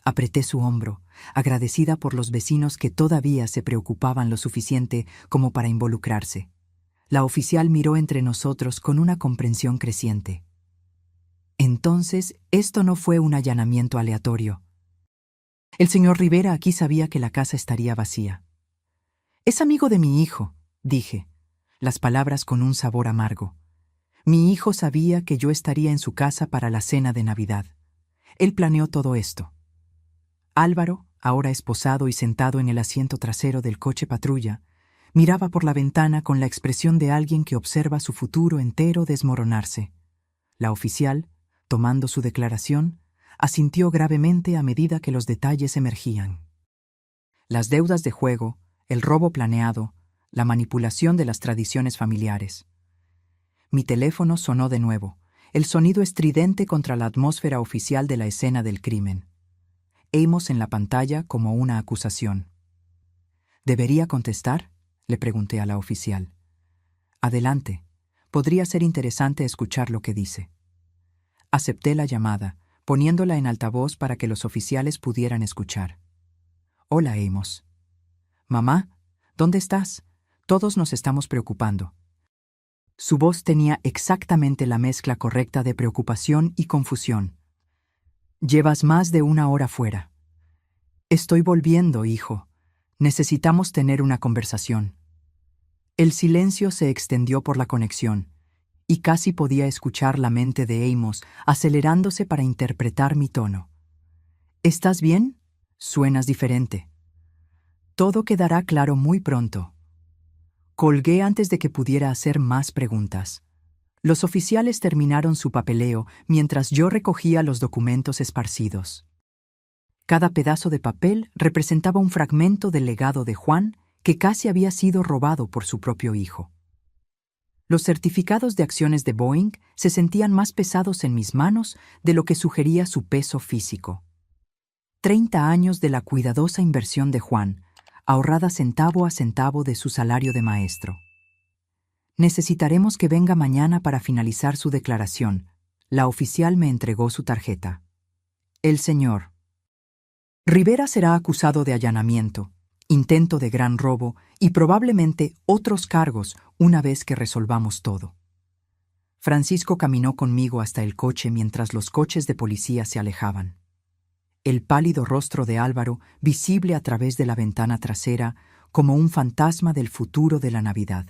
Apreté su hombro, agradecida por los vecinos que todavía se preocupaban lo suficiente como para involucrarse. La oficial miró entre nosotros con una comprensión creciente. Entonces, esto no fue un allanamiento aleatorio. El señor Rivera aquí sabía que la casa estaría vacía. «Es amigo de mi hijo», dije, las palabras con un sabor amargo. Mi hijo sabía que yo estaría en su casa para la cena de Navidad. Él planeó todo esto. Álvaro, ahora esposado y sentado en el asiento trasero del coche patrulla, miraba por la ventana con la expresión de alguien que observa su futuro entero desmoronarse. La oficial, tomando su declaración, asintió gravemente a medida que los detalles emergían. Las deudas de juego, el robo planeado, la manipulación de las tradiciones familiares. Mi teléfono sonó de nuevo, el sonido estridente contra la atmósfera oficial de la escena del crimen. Amos en la pantalla como una acusación. «¿Debería contestar?», le pregunté a la oficial. «Adelante. Podría ser interesante escuchar lo que dice». Acepté la llamada, poniéndola en altavoz para que los oficiales pudieran escuchar. «Hola, Amos». «Mamá, ¿dónde estás? Todos nos estamos preocupando». Su voz tenía exactamente la mezcla correcta de preocupación y confusión. «Llevas más de 1 hora fuera». «Estoy volviendo, hijo. Necesitamos tener una conversación». El silencio se extendió por la conexión, y casi podía escuchar la mente de Amos acelerándose para interpretar mi tono. «¿Estás bien? Suenas diferente». «Todo quedará claro muy pronto». Colgué antes de que pudiera hacer más preguntas. Los oficiales terminaron su papeleo mientras yo recogía los documentos esparcidos. Cada pedazo de papel representaba un fragmento del legado de Juan que casi había sido robado por su propio hijo. Los certificados de acciones de Boeing se sentían más pesados en mis manos de lo que sugería su peso físico. 30 años de la cuidadosa inversión de Juan, ahorrada centavo a centavo de su salario de maestro. Necesitaremos que venga mañana para finalizar su declaración. La oficial me entregó su tarjeta. El señor Rivera será acusado de allanamiento, intento de gran robo y probablemente otros cargos una vez que resolvamos todo. Francisco caminó conmigo hasta el coche mientras los coches de policía se alejaban. El pálido rostro de Álvaro, visible a través de la ventana trasera, como un fantasma del futuro de la Navidad.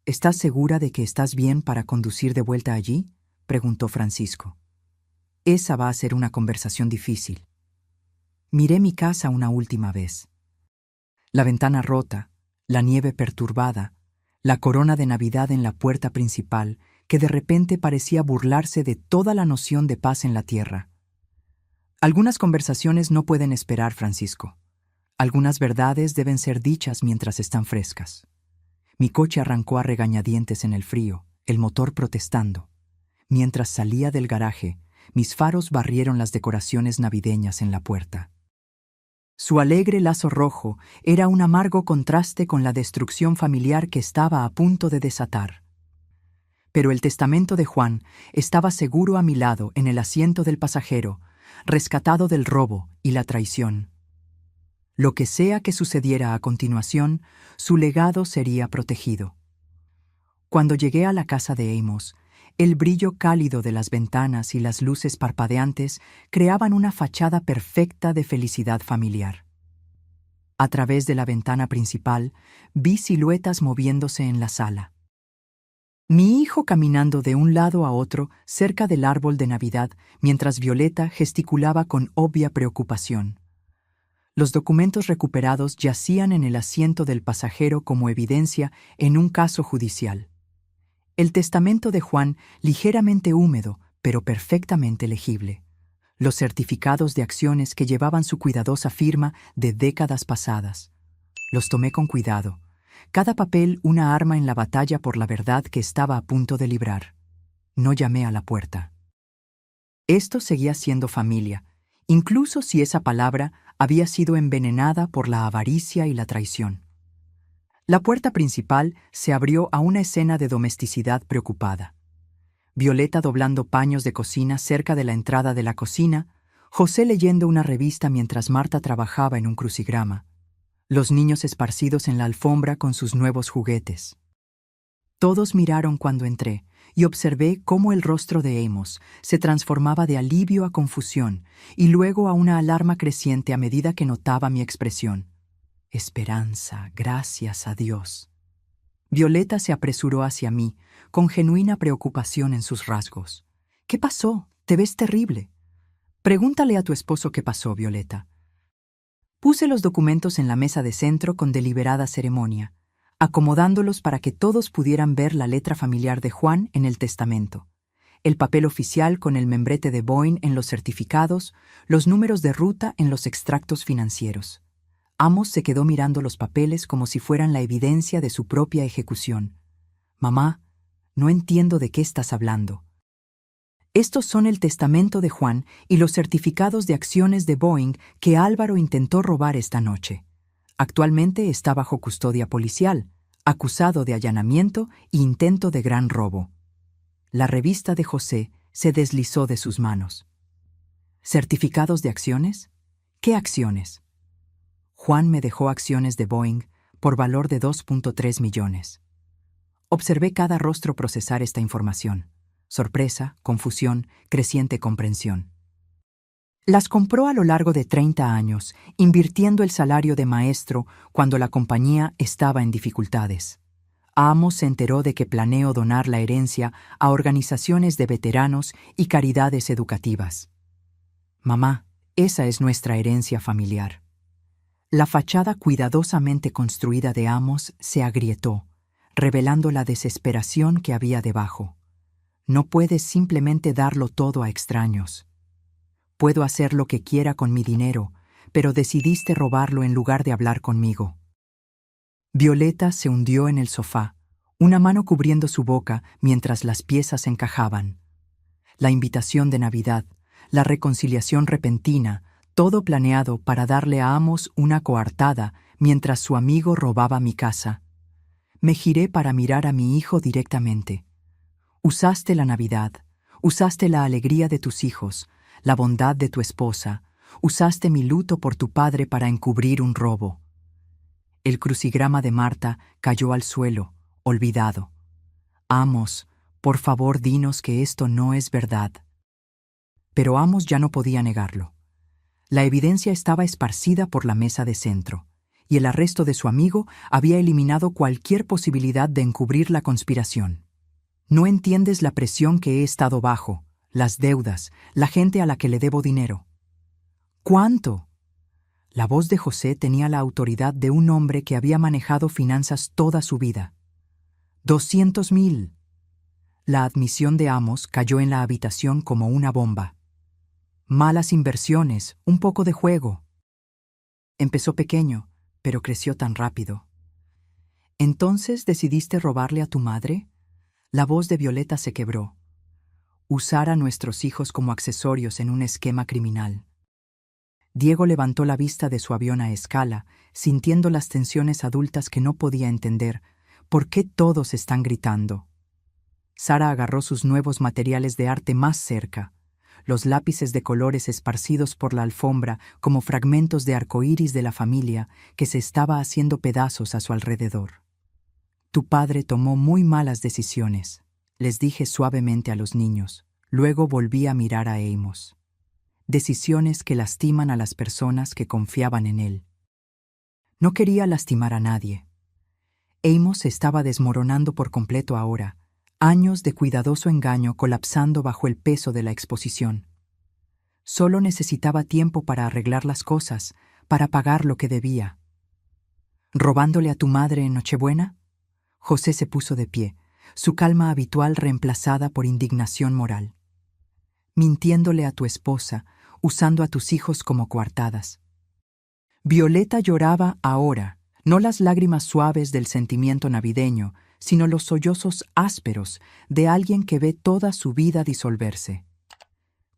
¿Estás segura de que estás bien para conducir de vuelta allí?, preguntó Francisco. Esa va a ser una conversación difícil. Miré mi casa una última vez. La ventana rota, la nieve perturbada, la corona de Navidad en la puerta principal, que de repente parecía burlarse de toda la noción de paz en la tierra. Algunas conversaciones no pueden esperar, Francisco. Algunas verdades deben ser dichas mientras están frescas. Mi coche arrancó a regañadientes en el frío, el motor protestando. Mientras salía del garaje, mis faros barrieron las decoraciones navideñas en la puerta. Su alegre lazo rojo era un amargo contraste con la destrucción familiar que estaba a punto de desatar. Pero el testamento de Juan estaba seguro a mi lado en el asiento del pasajero, rescatado del robo y la traición. Lo que sea que sucediera a continuación, su legado sería protegido. Cuando llegué a la casa de Amos, el brillo cálido de las ventanas y las luces parpadeantes creaban una fachada perfecta de felicidad familiar. A través de la ventana principal, vi siluetas moviéndose en la sala. Mi hijo caminando de un lado a otro cerca del árbol de Navidad, mientras Violeta gesticulaba con obvia preocupación. Los documentos recuperados yacían en el asiento del pasajero como evidencia en un caso judicial. El testamento de Juan, ligeramente húmedo, pero perfectamente legible. Los certificados de acciones que llevaban su cuidadosa firma de décadas pasadas. Los tomé con cuidado. Cada papel una arma en la batalla por la verdad que estaba a punto de librar. No llamé a la puerta. Esto seguía siendo familia, incluso si esa palabra había sido envenenada por la avaricia y la traición. La puerta principal se abrió a una escena de domesticidad preocupada. Violeta doblando paños de cocina cerca de la entrada de la cocina, José leyendo una revista mientras Marta trabajaba en un crucigrama, los niños esparcidos en la alfombra con sus nuevos juguetes. Todos miraron cuando entré y observé cómo el rostro de Amos se transformaba de alivio a confusión y luego a una alarma creciente a medida que notaba mi expresión. Esperanza, gracias a Dios. Violeta se apresuró hacia mí, con genuina preocupación en sus rasgos. ¿Qué pasó? Te ves terrible. Pregúntale a tu esposo qué pasó, Violeta. Puse los documentos en la mesa de centro con deliberada ceremonia, acomodándolos para que todos pudieran ver la letra familiar de Juan en el testamento, el papel oficial con el membrete de Boeing en los certificados, los números de ruta en los extractos financieros. Amos se quedó mirando los papeles como si fueran la evidencia de su propia ejecución. Mamá, no entiendo de qué estás hablando. Estos son el testamento de Juan y los certificados de acciones de Boeing que Álvaro intentó robar esta noche. Actualmente está bajo custodia policial, acusado de allanamiento e intento de gran robo. La revista de José se deslizó de sus manos. ¿Certificados de acciones? ¿Qué acciones? Juan me dejó acciones de Boeing por valor de 2.3 millones. Observé cada rostro procesar esta información. Sorpresa, confusión, creciente comprensión. Las compró a lo largo de 30 años, invirtiendo el salario de maestro cuando la compañía estaba en dificultades. Amos se enteró de que planeo donar la herencia a organizaciones de veteranos y caridades educativas. Mamá, esa es nuestra herencia familiar. La fachada cuidadosamente construida de Amos se agrietó, revelando la desesperación que había debajo. No puedes simplemente darlo todo a extraños. Puedo hacer lo que quiera con mi dinero, pero decidiste robarlo en lugar de hablar conmigo. Violeta se hundió en el sofá, una mano cubriendo su boca mientras las piezas encajaban. La invitación de Navidad, la reconciliación repentina, todo planeado para darle a Amos una coartada mientras su amigo robaba mi casa. Me giré para mirar a mi hijo directamente. Usaste la Navidad, usaste la alegría de tus hijos, la bondad de tu esposa, usaste mi luto por tu padre para encubrir un robo. El crucigrama de Marta cayó al suelo, olvidado. Amos, por favor dinos que esto no es verdad. Pero Amos ya no podía negarlo. La evidencia estaba esparcida por la mesa de centro, y el arresto de su amigo había eliminado cualquier posibilidad de encubrir la conspiración. No entiendes la presión que he estado bajo, las deudas, la gente a la que le debo dinero. ¿Cuánto? La voz de José tenía la autoridad de un hombre que había manejado finanzas toda su vida. 200,000. La admisión de Amos cayó en la habitación como una bomba. Malas inversiones, un poco de juego. Empezó pequeño, pero creció tan rápido. ¿Entonces decidiste robarle a tu madre? La voz de Violeta se quebró. Usar a nuestros hijos como accesorios en un esquema criminal. Diego levantó la vista de su avión a escala, sintiendo las tensiones adultas que no podía entender. ¿Por qué todos están gritando? Sara agarró sus nuevos materiales de arte más cerca, los lápices de colores esparcidos por la alfombra como fragmentos de arcoíris de la familia que se estaba haciendo pedazos a su alrededor. Tu padre tomó muy malas decisiones, les dije suavemente a los niños. Luego volví a mirar a Amos. Decisiones que lastiman a las personas que confiaban en él. No quería lastimar a nadie. Amos se estaba desmoronando por completo ahora, años de cuidadoso engaño colapsando bajo el peso de la exposición. Solo necesitaba tiempo para arreglar las cosas, para pagar lo que debía. ¿Robándole a tu madre en Nochebuena? José se puso de pie, su calma habitual reemplazada por indignación moral. Mintiéndole a tu esposa, usando a tus hijos como coartadas. Violeta lloraba ahora, no las lágrimas suaves del sentimiento navideño, sino los sollozos ásperos de alguien que ve toda su vida disolverse.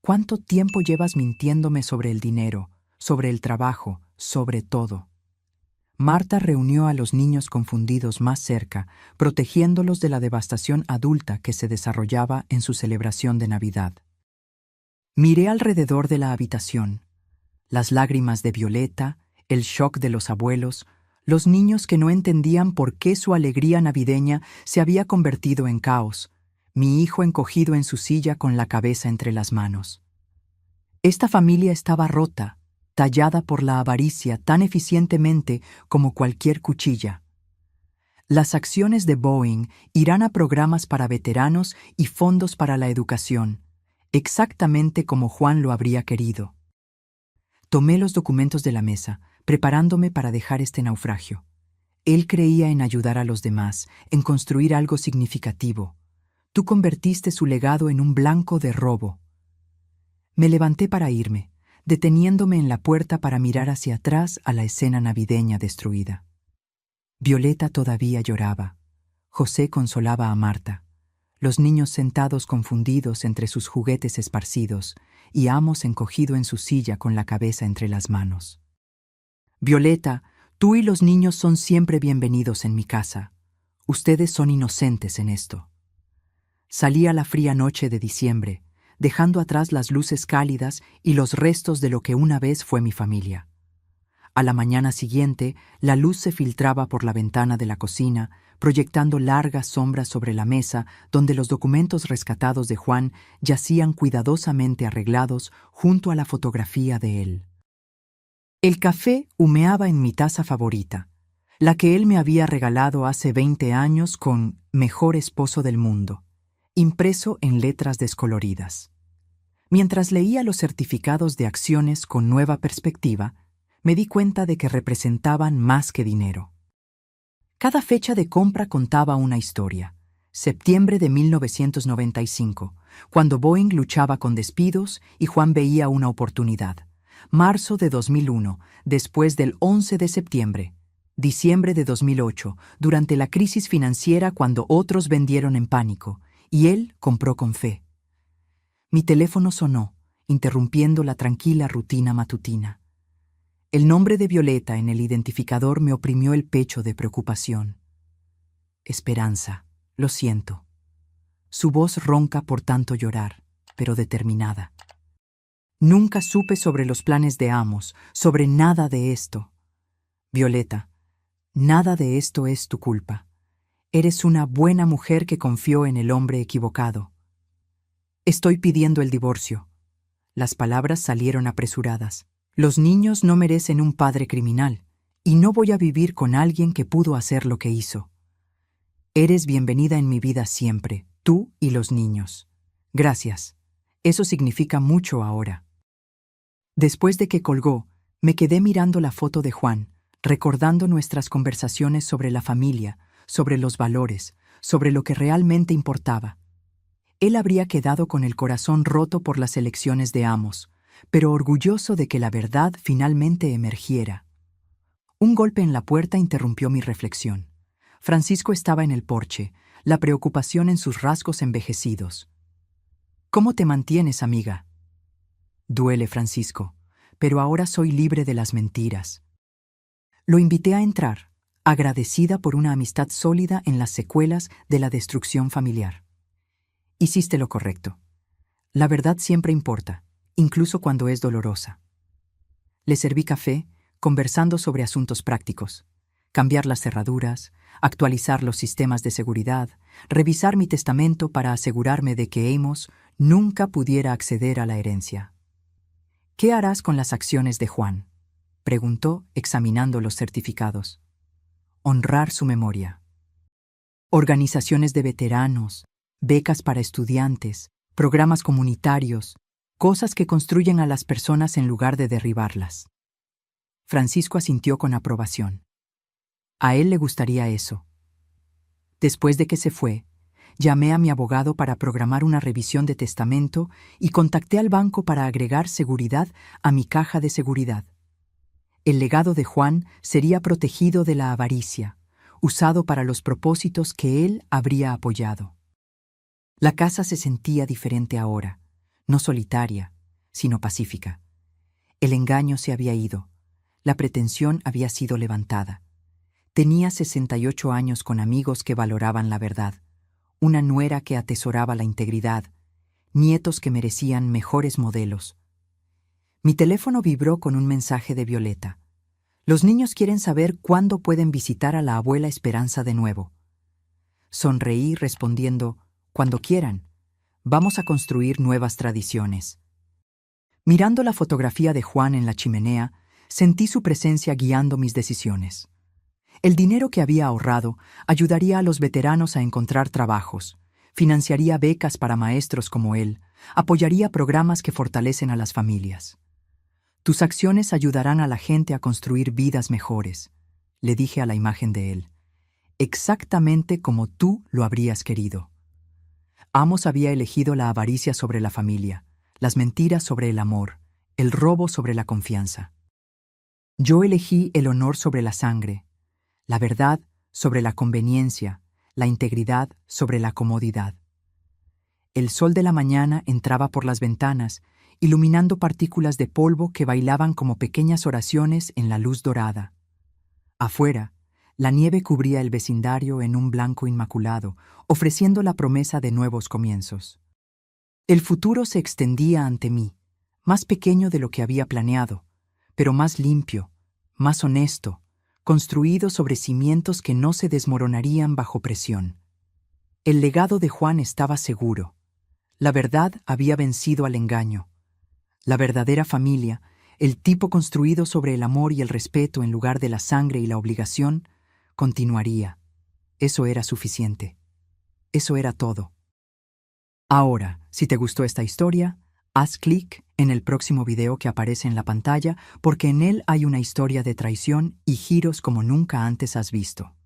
¿Cuánto tiempo llevas mintiéndome sobre el dinero, sobre el trabajo, sobre todo? Marta reunió a los niños confundidos más cerca, protegiéndolos de la devastación adulta que se desarrollaba en su celebración de Navidad. Miré alrededor de la habitación. Las lágrimas de Violeta, el shock de los abuelos, los niños que no entendían por qué su alegría navideña se había convertido en caos, mi hijo encogido en su silla con la cabeza entre las manos. Esta familia estaba rota, tallada por la avaricia tan eficientemente como cualquier cuchilla. Las acciones de Boeing irán a programas para veteranos y fondos para la educación, exactamente como Juan lo habría querido. Tomé los documentos de la mesa, preparándome para dejar este naufragio. Él creía en ayudar a los demás, en construir algo significativo. Tú convertiste su legado en un blanco de robo. Me levanté para irme, deteniéndome en la puerta para mirar hacia atrás a la escena navideña destruida. Violeta todavía lloraba. José consolaba a Marta. Los niños sentados confundidos entre sus juguetes esparcidos, y Amos encogido en su silla con la cabeza entre las manos. Violeta, tú y los niños son siempre bienvenidos en mi casa. Ustedes son inocentes en esto. Salí a la fría noche de diciembre, dejando atrás las luces cálidas y los restos de lo que una vez fue mi familia. A la mañana siguiente, la luz se filtraba por la ventana de la cocina, proyectando largas sombras sobre la mesa donde los documentos rescatados de Juan yacían cuidadosamente arreglados junto a la fotografía de él. El café humeaba en mi taza favorita, la que él me había regalado hace 20 años con Mejor esposo del mundo, impreso en letras descoloridas. Mientras leía los certificados de acciones con nueva perspectiva, me di cuenta de que representaban más que dinero. Cada fecha de compra contaba una historia. Septiembre de 1995, cuando Boeing luchaba con despidos y Juan veía una oportunidad. Marzo de 2001, después del 11 de septiembre. Diciembre de 2008, durante la crisis financiera cuando otros vendieron en pánico, y él compró con fe. Mi teléfono sonó, interrumpiendo la tranquila rutina matutina. El nombre de Violeta en el identificador me oprimió el pecho de preocupación. Esperanza, lo siento. Su voz ronca por tanto llorar, pero determinada. Nunca supe sobre los planes de Amos, sobre nada de esto. Violeta, nada de esto es tu culpa. Eres una buena mujer que confió en el hombre equivocado. Estoy pidiendo el divorcio. Las palabras salieron apresuradas. Los niños no merecen un padre criminal, y no voy a vivir con alguien que pudo hacer lo que hizo. Eres bienvenida en mi vida siempre, tú y los niños. Gracias. Eso significa mucho ahora. Después de que colgó, me quedé mirando la foto de Juan, recordando nuestras conversaciones sobre la familia, sobre los valores, sobre lo que realmente importaba. Él habría quedado con el corazón roto por las elecciones de Amos, pero orgulloso de que la verdad finalmente emergiera. Un golpe en la puerta interrumpió mi reflexión. Francisco estaba en el porche, la preocupación en sus rasgos envejecidos. ¿Cómo te mantienes, amiga? Duele, Francisco, pero ahora soy libre de las mentiras. Lo invité a entrar, agradecida por una amistad sólida en las secuelas de la destrucción familiar. Hiciste lo correcto. La verdad siempre importa, incluso cuando es dolorosa. Le serví café, conversando sobre asuntos prácticos. Cambiar las cerraduras, actualizar los sistemas de seguridad, revisar mi testamento para asegurarme de que Amos nunca pudiera acceder a la herencia. ¿Qué harás con las acciones de Juan?, preguntó, examinando los certificados. Honrar su memoria. Organizaciones de veteranos, becas para estudiantes, programas comunitarios, cosas que construyen a las personas en lugar de derribarlas. Francisco asintió con aprobación. A él le gustaría eso. Después de que se fue, llamé a mi abogado para programar una revisión de testamento y contacté al banco para agregar seguridad a mi caja de seguridad. El legado de Juan sería protegido de la avaricia, usado para los propósitos que él habría apoyado. La casa se sentía diferente ahora, no solitaria, sino pacífica. El engaño se había ido, la pretensión había sido levantada. Tenía 68 años con amigos que valoraban la verdad, una nuera que atesoraba la integridad, nietos que merecían mejores modelos. Mi teléfono vibró con un mensaje de Violeta. Los niños quieren saber cuándo pueden visitar a la abuela Esperanza de nuevo. Sonreí respondiendo, cuando quieran. Vamos a construir nuevas tradiciones. Mirando la fotografía de Juan en la chimenea, sentí su presencia guiando mis decisiones. El dinero que había ahorrado ayudaría a los veteranos a encontrar trabajos, financiaría becas para maestros como él, apoyaría programas que fortalecen a las familias. Tus acciones ayudarán a la gente a construir vidas mejores, le dije a la imagen de él, exactamente como tú lo habrías querido. Amos había elegido la avaricia sobre la familia, las mentiras sobre el amor, el robo sobre la confianza. Yo elegí el honor sobre la sangre, la verdad sobre la conveniencia, la integridad sobre la comodidad. El sol de la mañana entraba por las ventanas, iluminando partículas de polvo que bailaban como pequeñas oraciones en la luz dorada. Afuera, la nieve cubría el vecindario en un blanco inmaculado, ofreciendo la promesa de nuevos comienzos. El futuro se extendía ante mí, más pequeño de lo que había planeado, pero más limpio, más honesto, construido sobre cimientos que no se desmoronarían bajo presión. El legado de Juan estaba seguro. La verdad había vencido al engaño. La verdadera familia, el tipo construido sobre el amor y el respeto en lugar de la sangre y la obligación, continuaría. Eso era suficiente. Eso era todo. Ahora, si te gustó esta historia, haz clic en el próximo video que aparece en la pantalla porque en él hay una historia de traición y giros como nunca antes has visto.